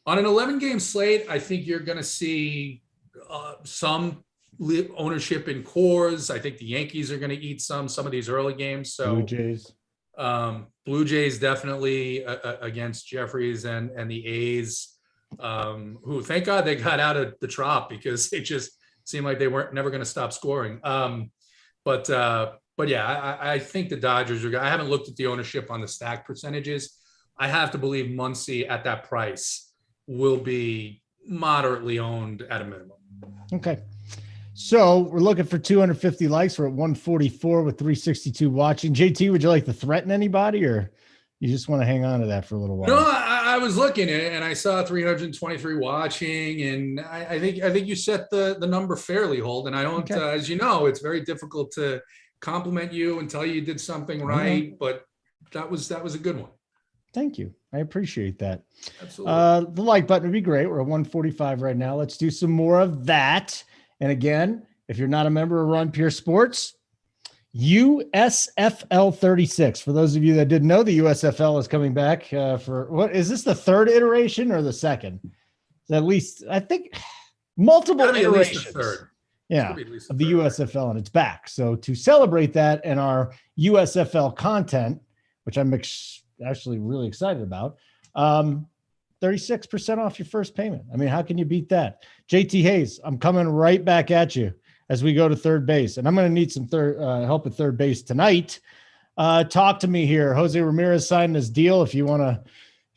On an 11-game slate, I think you're going to see some ownership in Coors. I think the Yankees are going to eat some of these early games. So Blue Jays definitely against Jeffries and the A's, who thank God they got out of the Trop because it just seemed like they weren't never going to stop scoring. But yeah, I think the Dodgers are. I haven't looked at the ownership on the stack percentages. I have to believe Muncy at that price will be moderately owned at a minimum. Okay. So we're looking for 250 likes. We're at 144 with 362 watching. JT, would you like to threaten anybody, or you just want to hang on to that for a little while? No, I was looking at it and I saw 323 watching, and I think you set the number fairly, Holt. And I don't, as you know, it's very difficult to compliment you and tell you did something right, but that was a good one. Thank you. I appreciate that. Absolutely. The like button would be great. We're at 145 right now. Let's do some more of that. And again, if you're not a member of Run Pure Sports, USFL 36. For those of you that didn't know, the USFL is coming back for what is this, the third iteration or the second? At least, I think, multiple iterations. At least the third. Yeah, of the USFL, and it's back. So to celebrate that and our USFL content, which I'm actually really excited about, 36% off your first payment. I mean, how can you beat that? JT Hayes, I'm coming right back at you as we go to third base, and I'm going to need some help at third base tonight. Talk to me here. Jose Ramirez signed his deal. If you want to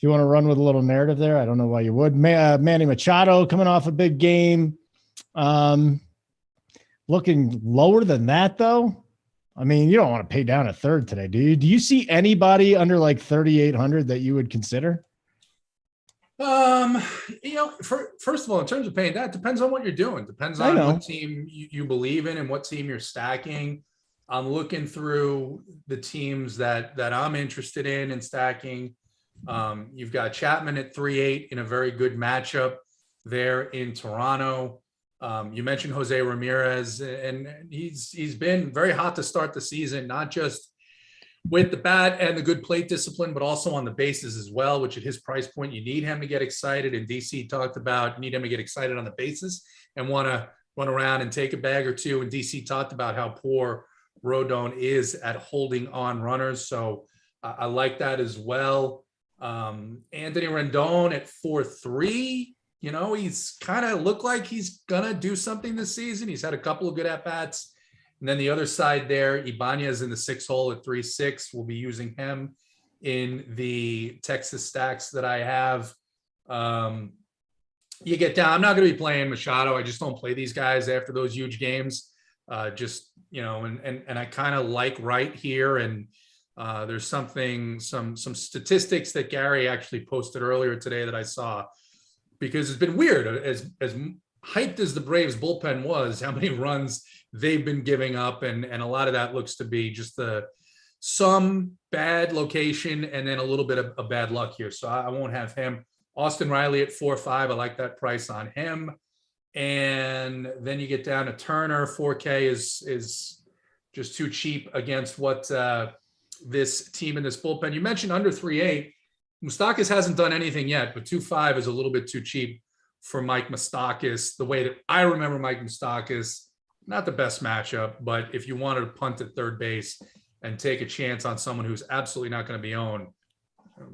run with a little narrative there, I don't know why you would. Manny Machado coming off a big game. Looking lower than that, though. I mean, you don't want to pay down a third today, do you? Do you see anybody under like 3,800 that you would consider? First of all, in terms of paying, that depends on what you're doing. Depends on what team you believe in and what team you're stacking. I'm looking through the teams that I'm interested in stacking. You've got Chapman at 3.8 in a very good matchup there in Toronto. You mentioned Jose Ramirez, and he's been very hot to start the season, not just with the bat and the good plate discipline, but also on the bases as well, which at his price point, you need him to get excited. And DC talked about need him to get excited on the bases and want to run around and take a bag or two. And DC talked about how poor Rodon is at holding on runners. So I like that as well. Anthony Rendon at 4.3. He's kind of looked like he's going to do something this season. He's had a couple of good at-bats. And then the other side there, Ibanez in the 6 hole at 3.6. We'll be using him in the Texas stacks that I have. You get down. I'm not going to be playing Machado. I just don't play these guys after those huge games. And I kind of like Wright here. And there's some statistics that Gary actually posted earlier today that I saw. Because it's been weird, as hyped as the Braves bullpen was, how many runs they've been giving up. And a lot of that looks to be just some bad location and then a little bit of bad luck here. So I won't have him. Austin Riley at 4.5. I like that price on him. And then you get down to Turner. 4K is just too cheap against what this team in this bullpen. You mentioned under 3.8. Moustakas hasn't done anything yet, but 2.5 is a little bit too cheap for Mike Moustakas. The way that I remember Mike Moustakas, not the best matchup, but if you wanted to punt at third base and take a chance on someone who's absolutely not going to be owned,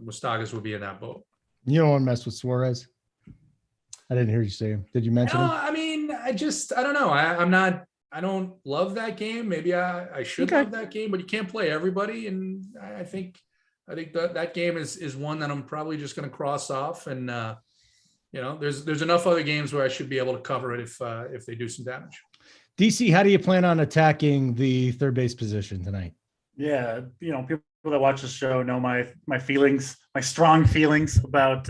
Moustakas would be in that boat. You don't want to mess with Suarez? I didn't hear you say him. Did you mention him? I mean, I don't know. I don't love that game. Maybe I should love that game, but you can't play everybody. And I think that game is one that I'm probably just going to cross off. And, there's enough other games where I should be able to cover it if they do some damage. DC, how do you plan on attacking the third base position tonight? Yeah. People that watch the show know my feelings, my strong feelings about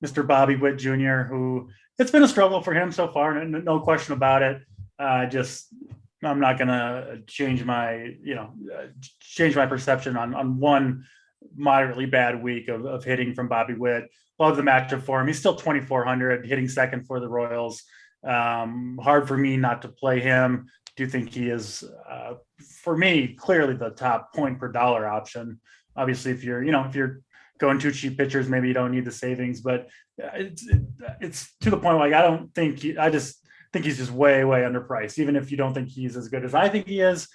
Mr. Bobby Witt Jr., who it's been a struggle for him so far. No question about it. I'm not going to change my perception on one moderately bad week of hitting from Bobby Witt. Love the matchup for him. He's still 2,400, hitting second for the Royals. Hard for me not to play him. Do think he is, for me, clearly the top point per dollar option. Obviously, if you're going too cheap pitchers, maybe you don't need the savings, but it's to the point like I just think he's just way, way underpriced. Even if you don't think he's as good as I think he is,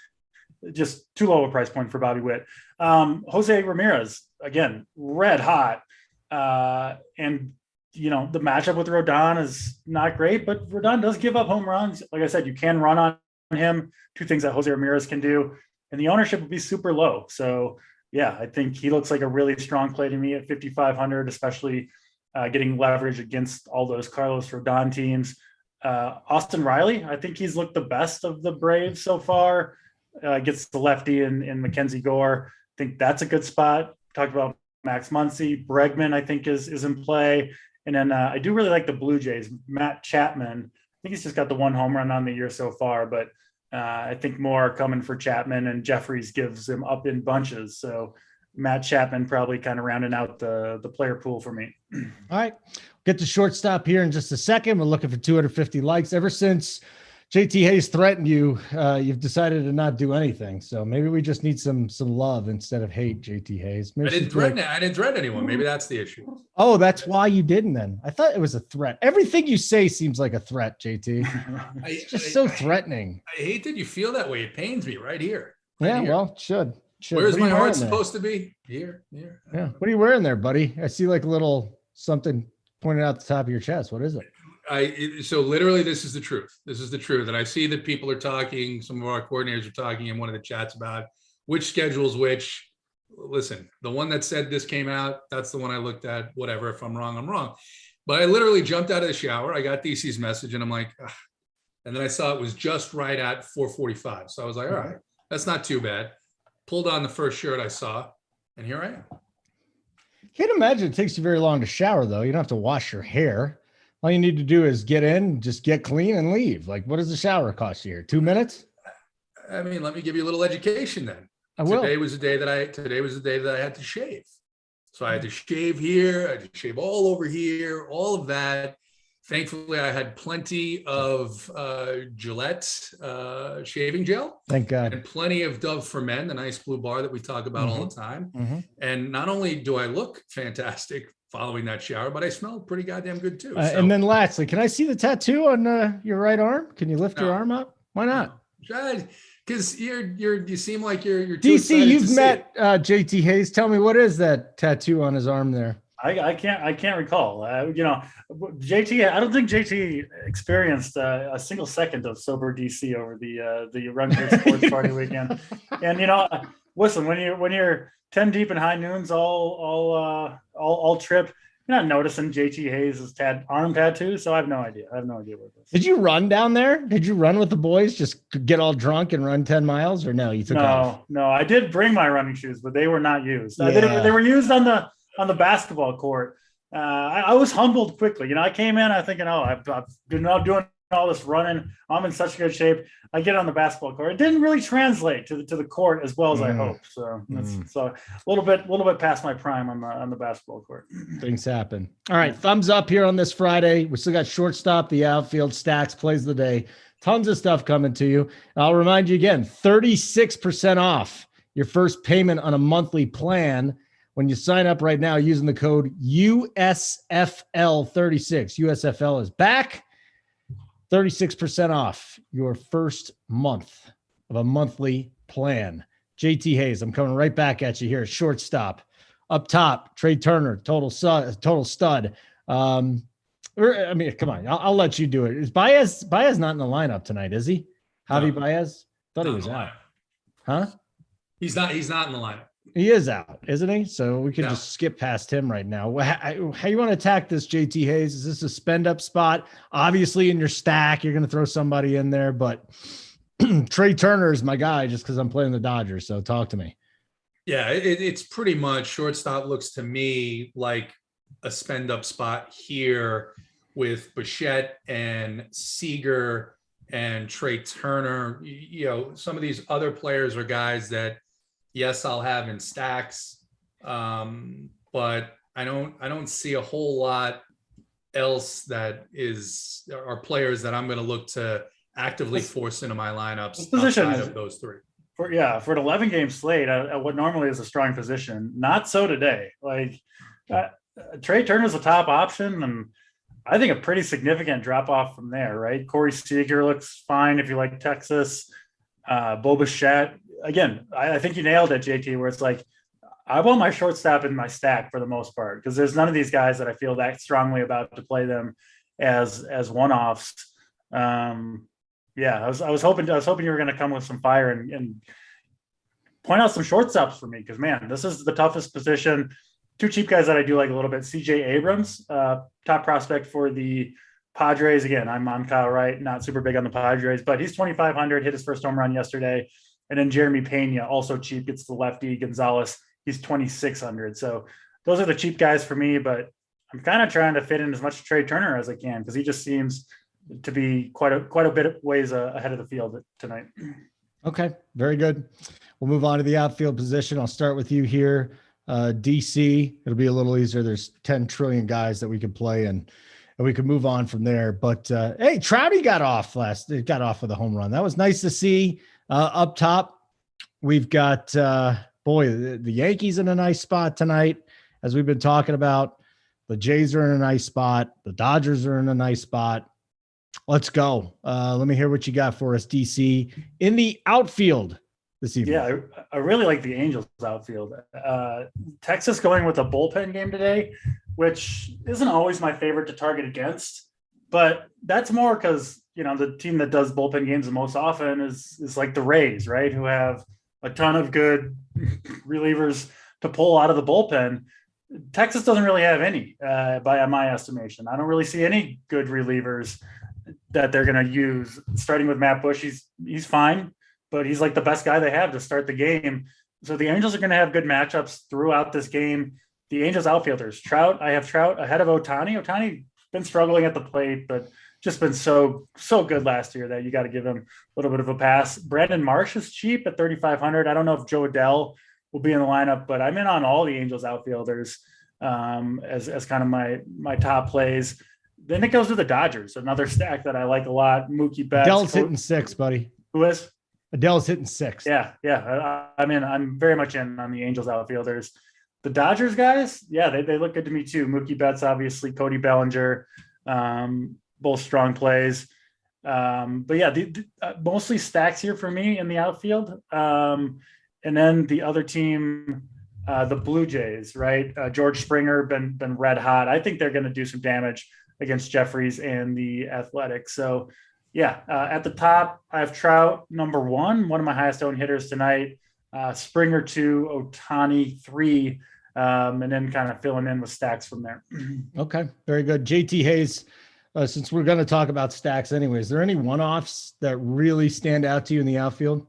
just too low a price point for Bobby Witt. Jose Ramirez, again, red hot. And the matchup with Rodon is not great, but Rodon does give up home runs. Like I said, you can run on him. Two things that Jose Ramirez can do, and the ownership would be super low. So yeah, I think he looks like a really strong play to me at 5,500, especially getting leverage against all those Carlos Rodon teams. Austin Riley, I think he's looked the best of the Braves so far. Gets the lefty in Mackenzie Gore. I think that's a good spot. Talked about Max Muncy. Bregman, I think, is in play. And then I do really like the Blue Jays. Matt Chapman. I think he's just got the one home run on the year so far, but I think more are coming for Chapman, and Jeffries gives him up in bunches. So Matt Chapman probably kind of rounding out the player pool for me. All right. Get to shortstop here in just a second. We're looking for 250 likes. Ever since JT Hayes threatened you. You've decided to not do anything. So maybe we just need some love instead of hate, JT Hayes. Maybe I didn't threaten anyone. Maybe that's the issue. Oh, that's why you didn't then. I thought it was a threat. Everything you say seems like a threat, JT. It's just so threatening. I hate that you feel that way. It pains me right here. Well, should. Where's my heart supposed to be? Here. Yeah. What are you wearing there, buddy? I see like a little something pointed out the top of your chest. What is it? So literally, this is the truth. And I see that people are talking. Some of our coordinators are talking in one of the chats about which schedules which. Listen, the one that said this came out, that's the one I looked at. Whatever. If I'm wrong, I'm wrong. But I literally jumped out of the shower. I got DC's message, and I'm like, ugh. And then I saw it was just right at 4:45. So I was like, all right, that's not too bad. Pulled on the first shirt I saw, and here I am. Can't imagine it takes you very long to shower, though. You don't have to wash your hair. All you need to do is get in, just get clean and leave. Like, what does the shower cost you here? 2 minutes? I mean, let me give you a little education then. I will. Today was the day that I had to shave. So I had to shave here. I had to shave all over here, all of that. Thankfully, I had plenty of Gillette shaving gel. Thank God. And plenty of Dove for Men, the nice blue bar that we talk about all the time. And not only do I look fantastic following that shower, but I smell pretty goddamn good too. And then lastly, can I see the tattoo on your right arm? Can you lift your arm up? Why not? Because you seem like you're too DC, you've met JT Hayes. Tell me, what is that tattoo on his arm there? I can't recall. JT. I don't think JT experienced a single second of sober DC over the Run Good Sports Party weekend. And listen, when you're 10 deep in high noons, all trip, you're not noticing JT Hayes' arm tattoo. So I have no idea. what it is. Did you run down there? Did you run with the boys? Just get all drunk and run 10 miles, or no? You took off? No. I did bring my running shoes, but they were not used. They were used on the basketball court. I was humbled quickly. I came in, I'm thinking, I've been doing all this running. I'm in such good shape. I get on the basketball court. It didn't really translate to the court as well as I hoped. So it's a little bit past my prime on the basketball court. Things happen. All right. Thumbs up here on this Friday. We still got Shortstop, the Outfield, Stacks, Plays of the Day. Tons of stuff coming to you. I'll remind you again, 36% off your first payment on a monthly plan when you sign up right now using the code USFL36. USFL is back. 36% off your first month of a monthly plan. JT Hayes, I'm coming right back at you here. Shortstop. Up top, Trey Turner, total stud. Come on. I'll let you do it. Is Baez not in the lineup tonight, is he? Javi Baez? Thought he was out. Huh? He's not in the lineup. He is out, isn't he? So we can just skip past him right now. How you want to attack this, JT Hayes? Is this a spend up spot? Obviously, in your stack, you're going to throw somebody in there, but Trey Turner is my guy just because I'm playing the Dodgers. So talk to me. Yeah, it's pretty much shortstop looks to me like a spend up spot here with Bichette and Seager and Trey Turner. Some of these other players are guys that, yes, I'll have in stacks, but I don't see a whole lot else that are players that I'm going to look to actively force into my lineups outside of those three. For an 11-game slate, what normally is a strong position, not so today. Like Trey Turner's a top option, and I think a pretty significant drop off from there. Right, Corey Seager looks fine if you like Texas. Bo Bichette. Again, I think you nailed it, JT, where it's like, I want my shortstop in my stack for the most part, because there's none of these guys that I feel that strongly about to play them as one-offs. I was hoping you were going to come with some fire and point out some shortstops for me, because, man, this is the toughest position. Two cheap guys that I do like a little bit. CJ Abrams, top prospect for the Padres. Again, I'm on Kyle Wright, not super big on the Padres, but he's 2,500, hit his first home run yesterday. And then Jeremy Pena, also cheap, gets the lefty. Gonzalez, he's 2,600. So those are the cheap guys for me, but I'm kind of trying to fit in as much Trey Turner as I can, because he just seems to be quite a bit of ways ahead of the field tonight. Okay, very good. We'll move on to the outfield position. I'll start with you here. DC, it'll be a little easier. There's 10 trillion guys that we could play, and and we could move on from there. But hey, Trouty got off with a home run. That was nice to see. Up top, we've got the Yankees in a nice spot tonight, as we've been talking about. The Jays are in a nice spot. The Dodgers are in a nice spot. Let's go. Let me hear what you got for us, DC, in the outfield this evening. Yeah, I really like the Angels outfield. Texas going with a bullpen game today, which isn't always my favorite to target against, but that's more because, the team that does bullpen games the most often is like the Rays, right? Who have a ton of good relievers to pull out of the bullpen. Texas doesn't really have any, by my estimation. I don't really see any good relievers that they're going to use. Starting with Matt Bush, he's fine, but he's like the best guy they have to start the game. So the Angels are going to have good matchups throughout this game. The Angels outfielders, I have Trout ahead of Ohtani. Ohtani been struggling at the plate, but just been so good last year that you got to give him a little bit of a pass. Brandon Marsh is cheap at 3,500. I don't know if Joe Adell will be in the lineup, but I'm in on all the Angels outfielders as kind of my top plays. Then it goes to the Dodgers, another stack that I like a lot. Mookie Betts. Adell's hitting 6, buddy. Who is? Adell's hitting 6. Yeah. I'm very much in on the Angels outfielders. The Dodgers guys, they look good to me too. Mookie Betts, obviously, Cody Bellinger, both strong plays. But yeah, mostly stacks here for me in the outfield. And then the other team, the Blue Jays, right? George Springer been red hot. I think they're going to do some damage against Jeffries and the Athletics. So at the top, I have Trout, number one of my highest owned hitters tonight. Springer 2, Ohtani 3, and then kind of filling in with stacks from there. Okay, very good. JT Hayes, since we're going to talk about stacks anyway, is there any one-offs that really stand out to you in the outfield?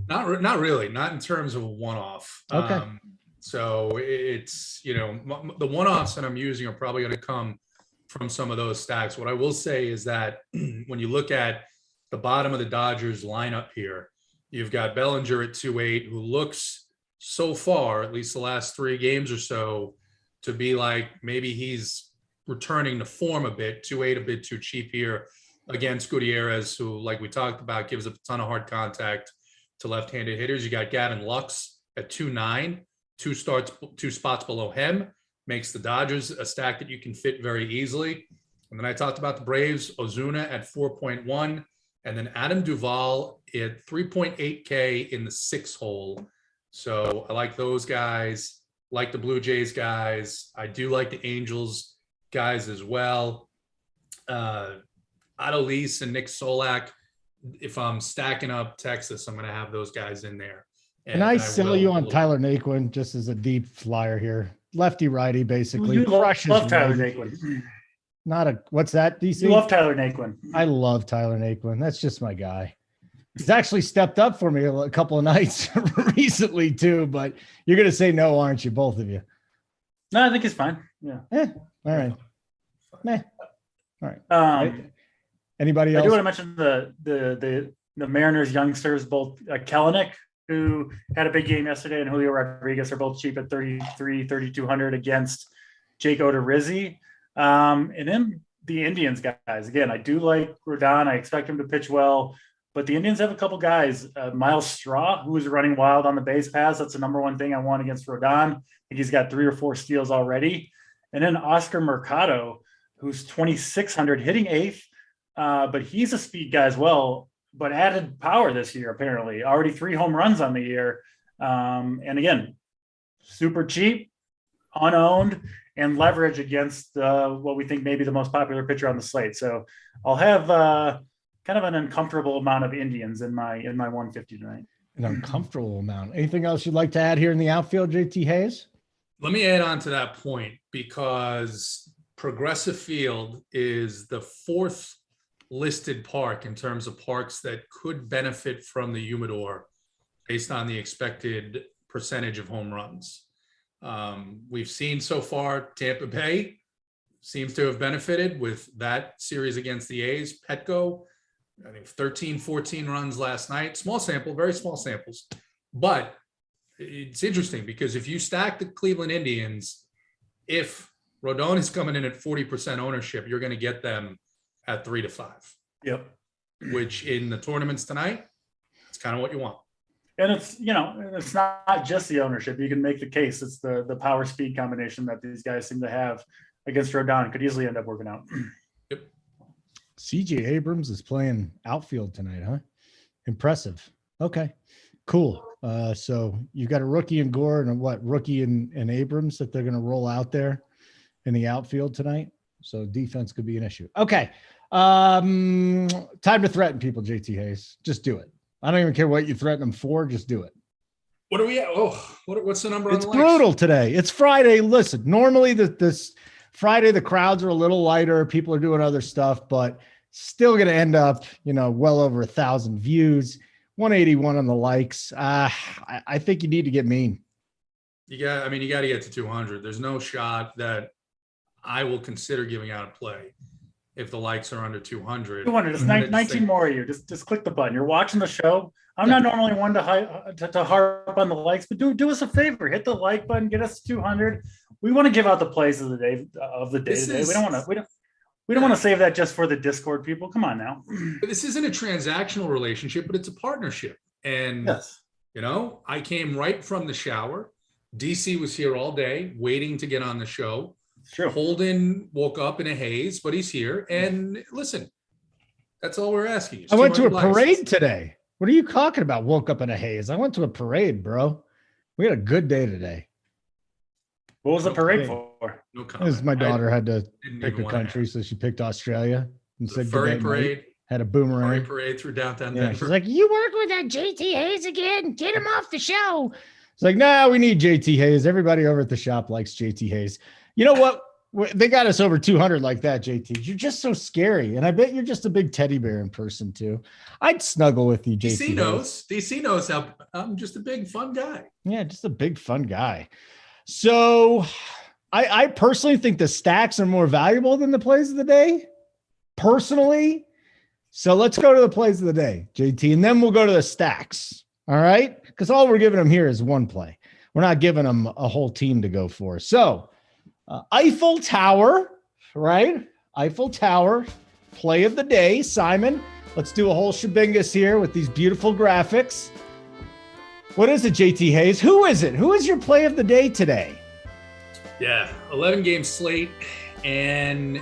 Not really, not in terms of a one-off. Okay. So it's, the one-offs that I'm using are probably going to come from some of those stacks. What I will say is that when you look at the bottom of the Dodgers lineup here, you've got Bellinger at 2.8, who looks so far, at least the last 3 games or so, to be like maybe he's returning to form a bit. 2.8 a bit too cheap here against Gutierrez, who, like we talked about, gives up a ton of hard contact to left-handed hitters. You got Gavin Lux at 2.9, 2 spots below him, makes the Dodgers a stack that you can fit very easily. And then I talked about the Braves, Ozuna at 4.1, and then Adam Duvall at 3.8K in the 6 hole. So I like those guys, like the Blue Jays guys. I do like the Angels guys as well. Adolis and Nick Solak. If I'm stacking up Texas, I'm going to have those guys in there. Can I sell you on Tyler Naquin just as a deep flyer here? Lefty righty, basically. You love Tyler Naquin. What's that, DC? You love Tyler Naquin. I love Tyler Naquin. That's just my guy. He's actually stepped up for me a couple of nights recently too, but you're going to say no, aren't you? Both of you. No, I think he's fine. Yeah. All right. All right. Anybody else? I do want to mention the Mariners youngsters, both Kelenic, who had a big game yesterday, and Julio Rodriguez are both cheap at 3,200 against Jake Odorizzi. And then the Indians guys, again, I do like Rodon. I expect him to pitch well, but the Indians have a couple guys. Miles Straw, who is running wild on the base paths. That's the number one thing I want against Rodon. I think he's got 3 or 4 steals already. And then Oscar Mercado, who's 2,600, hitting 8th. But he's a speed guy as well, but added power this year, apparently. Already 3 home runs on the year. And again, super cheap, unowned, and leverage against what we think may be the most popular pitcher on the slate. So I'll have kind of an uncomfortable amount of Indians in my 150 tonight. An uncomfortable amount. Anything else you'd like to add here in the outfield, JT Hayes? Let me add on to that point, because Progressive Field is the 4th listed park in terms of parks that could benefit from the humidor based on the expected percentage of home runs. We've seen so far Tampa Bay seems to have benefited with that series against the A's. Petco, I think 13, 14 runs last night. Small sample, very small samples. But it's interesting because if you stack the Cleveland Indians, if Rodon is coming in at 40% ownership. You're going to get them at 3 to 5. Yep. Which in the tournaments tonight, it's kind of what you want. And it's, it's not just the ownership. You can make the case. It's the power speed combination that these guys seem to have against Rodon. Could easily end up working out. Yep. CJ Abrams is playing outfield tonight, huh? Impressive. Okay, cool. So you got a rookie in Gore and rookie in Abrams that they're going to roll out there in the outfield tonight. So defense could be an issue. Okay. Time to threaten people, JT Hayes. Just do it. I don't even care what you threaten them for. Just do it. What are we at? Oh, what's the number on the likes? It's brutal today. It's Friday. Listen, normally this Friday, the crowds are a little lighter. People are doing other stuff, but still going to end up, well over 1,000 views, 181 on the likes. I think you need to get mean. You got to get to 200. There's no shot that I will consider giving out a play if the likes are under 200. 200, just 19 more of you. Just click the button. You're watching the show. I'm not normally one to harp on the likes, but do us a favor. Hit the like button. Get us to 200. We want to give out the plays of the day today. We don't want to save that just for the Discord people. Come on now. But this isn't a transactional relationship, but it's a partnership. And yes, I came right from the shower. DC was here all day waiting to get on the show. Sure. Holden woke up in a haze, but he's here. And listen, that's all we're asking. I went to a parade today. What are you talking about? Woke up in a haze. I went to a parade, bro. We had a good day today. What was the parade for? No comment. My daughter had to pick a country, so she picked Australia and said furry parade. Had a boomerang. Furry parade through downtown Denver. She's like, "You work with that JT Hayes again? Get him off the show." It's like, "No, we need JT Hayes. Everybody over at the shop likes JT Hayes." You know what? They got us over 200 like that, JT. You're just so scary. And I bet you're just a big teddy bear in person too. I'd snuggle with you, JT. DC knows how I'm just a big fun guy. Yeah, just a big fun guy. So I personally think the stacks are more valuable than the plays of the day. Personally. So let's go to the plays of the day, JT, and then we'll go to the stacks. All right. Because all we're giving them here is one play. We're not giving them a whole team to go for. So Eiffel Tower, right? Eiffel Tower, play of the day. Simon, let's do a whole shabingus here with these beautiful graphics. What is it, JT Hayes? Who is it? Who is your play of the day today? Yeah, 11-game slate. And,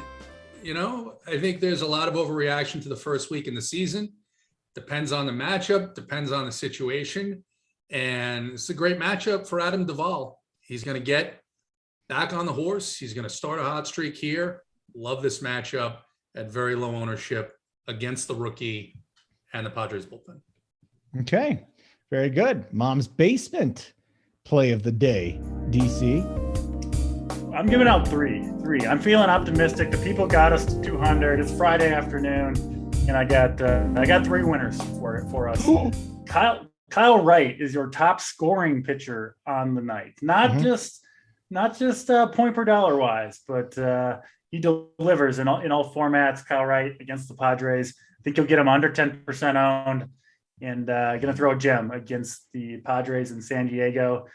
I think there's a lot of overreaction to the first week in the season. Depends on the matchup, depends on the situation. And it's a great matchup for Adam Duvall. He's going to get back on the horse. He's going to start a hot streak here. Love this matchup at very low ownership against the rookie and the Padres bullpen. Okay, very good. Mom's Basement play of the day, DC. I'm giving out three. I'm feeling optimistic. The people got us to 200. It's Friday afternoon, and I got three winners for us. Kyle Wright is your top scoring pitcher on the night. Not just point per dollar wise, but he delivers in all formats. Kyle Wright against the Padres. I think you'll get him under 10% owned, and going to throw a gem against the Padres in San Diego.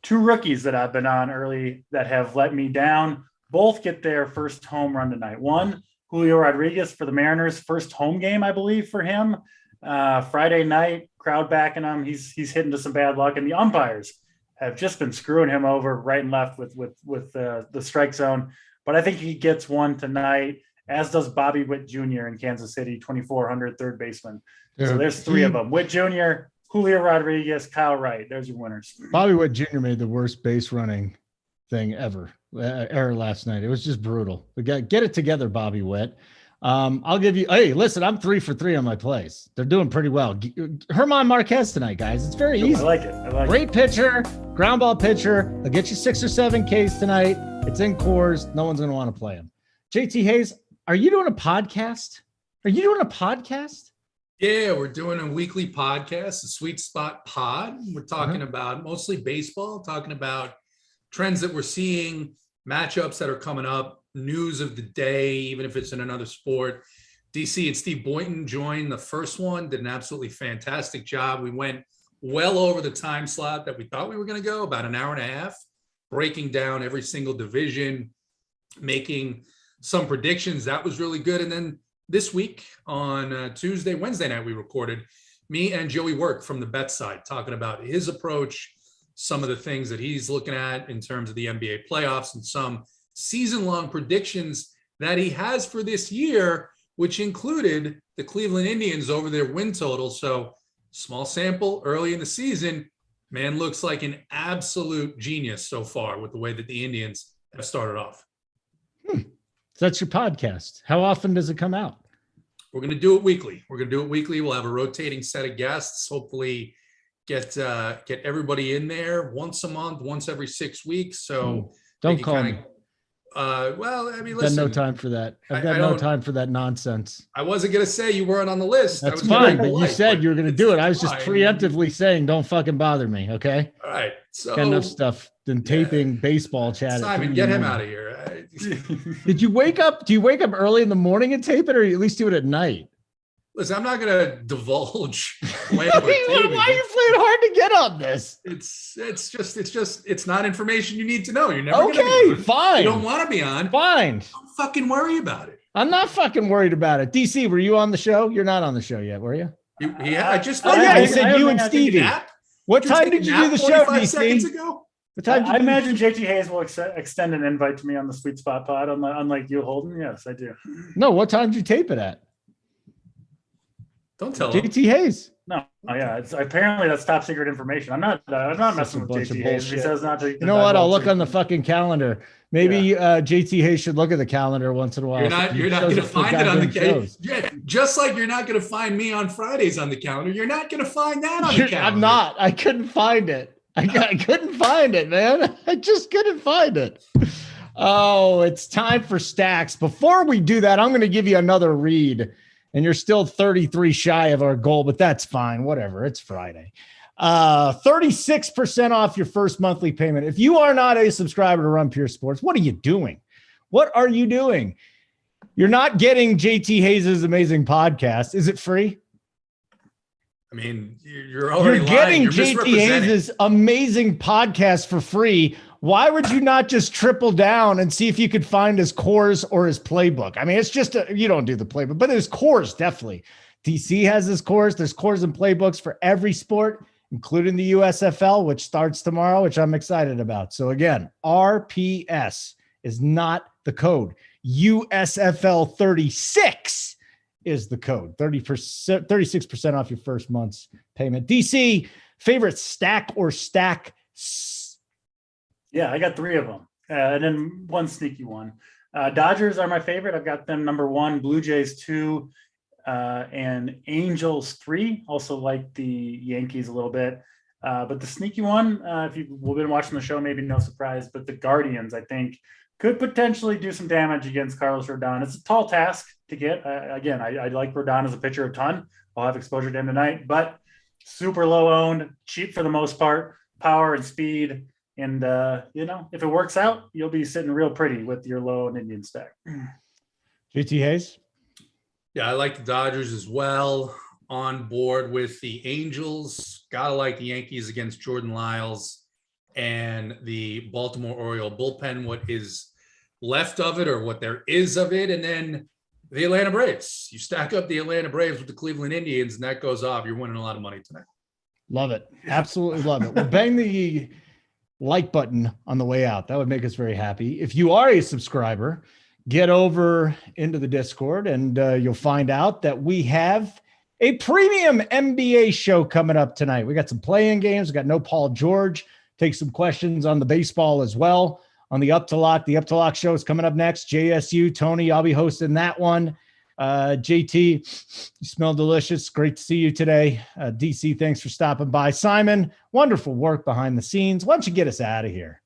Two rookies that I've been on early that have let me down. Both get their first home run tonight. One, Julio Rodriguez for the Mariners, first home game, I believe, for him. Friday night, crowd backing him. He's hitting to some bad luck, and the umpires have just been screwing him over right and left with the strike zone. But I think he gets one tonight, as does Bobby Witt Jr. in Kansas City, 2,400 third baseman. Yeah. So there's three of them. Witt Jr., Julio Rodriguez, Kyle Wright. There's your winners. Bobby Witt Jr. made the worst base running thing ever last night. It was just brutal. Get it together, Bobby Witt. I'll give you. Hey, listen, I'm 3 for 3 on my plays. They're doing pretty well. Herman Marquez tonight, guys. It's very easy. I like it. Great pitcher, ground ball pitcher. I'll get you 6 or 7 Ks tonight. It's in Coors. No one's going to want to play him. JT Hayes, are you doing a podcast? Yeah, we're doing a weekly podcast, the Sweet Spot Pod. We're talking about mostly baseball, talking about trends that we're seeing, matchups that are coming up, news of the day, even if it's in another sport. DC and Steve Boynton joined the first one, did an absolutely fantastic job. We went well over the time slot that we thought we were going to go, about an hour and a half, breaking down every single division, making some predictions. That was really good. And then this week on Wednesday night, we recorded, me and Joey Work from the bet side, talking about his approach, some of the things that he's looking at in terms of the NBA playoffs, and some season-long predictions that he has for this year, which included the Cleveland Indians over their win total. So small sample early in the season. Man looks like an absolute genius so far with the way that the Indians have started off. So that's your podcast. How often does it come out? We're going to do it weekly. We'll have a rotating set of guests. Hopefully get everybody in there once a month, once every 6 weeks. So don't call me. Well, I mean, I've listen. got no time for that. I've got no time for that nonsense. I wasn't going to say you weren't on the list. That's fine, but you said you were going to do it. I was just preemptively saying, don't fucking bother me, okay? All right. So got enough stuff than taping baseball chat. Simon, get him out of here. Did you wake up? Do you wake up early in the morning and tape it, or you at least do it at night? Listen, I'm not going to divulge. Why are you playing hard to get on this? It's not information you need to know. You're never okay. Fine. You don't want to be on. Fine. Don't fucking worry about it. I'm not fucking worried about it. DC, were you on the show? You're not on the show yet, were you? Yeah, I just. He said you and Stevie. What time did you do the show, DC? Seconds ago. I imagine JT Hayes will extend an invite to me on the Sweet Spot pod, unlike you, Holden. Yes, I do. No, what time did you tape it at? Don't tell him. JT Hayes. No, yeah, it's apparently that's top secret information. I'm not messing with JT Hayes. He says not to. You know what? I'll look on the fucking calendar. Maybe JT Hayes should look at the calendar once in a while. You're not going to find it on the calendar. Yeah, just like you're not going to find me on Fridays on the calendar. You're not going to find that on the calendar. I'm not. I couldn't find it. I couldn't find it, man. I just couldn't find it. Oh, it's time for stacks. Before we do that, I'm going to give you another read. And you're still 33 shy of our goal, but that's fine. Whatever. It's Friday. 36% off your first monthly payment. If you are not a subscriber to Run Pure Sports, what are you doing? What are you doing? You're not getting JT Hayes' amazing podcast. Is it free? I mean, you're already getting JT Hayes' amazing podcast for free. Why would you not just triple down and see if you could find his Coors or his playbook? I mean, it's just you don't do the playbook, but there's Coors, definitely. DC has his Coors. There's Coors and playbooks for every sport, including the USFL, which starts tomorrow, which I'm excited about. So again, RPS is not the code. USFL 36 is the code. 36% off your first month's payment. DC, favorite stack or stack? Yeah, I got 3 of them, and then one sneaky one. Dodgers are my favorite. I've got them number 1, Blue Jays 2, and Angels 3. Also like the Yankees a little bit. But the sneaky one, if you've been watching the show, maybe no surprise, but the Guardians, I think, could potentially do some damage against Carlos Rodon. It's a tall task to get. Again, I like Rodon as a pitcher a ton. I'll have exposure to him tonight, but super low owned, cheap for the most part, power and speed. And, if it works out, you'll be sitting real pretty with your low and Indian stack. JT Hayes? Yeah, I like the Dodgers as well. On board with the Angels. Gotta like the Yankees against Jordan Lyles and the Baltimore Oriole bullpen, what is left of it or what there is of it. And then the Atlanta Braves. You stack up the Atlanta Braves with the Cleveland Indians, and that goes off. You're winning a lot of money tonight. Love it. Absolutely love it. Well, bang the like button on the way out. That would make us very happy. If you are a subscriber, get over into the Discord and you'll find out that we have a premium NBA show coming up tonight. We got some play-in games. We got no Paul George. Take some questions on the baseball as well on the Up to Lock. The Up to Lock show is coming up next. JSU, Tony, I'll be hosting that one. JT, you smell delicious. Great to see you today. DC, thanks for stopping by. Simon, wonderful work behind the scenes. Why don't you get us out of here?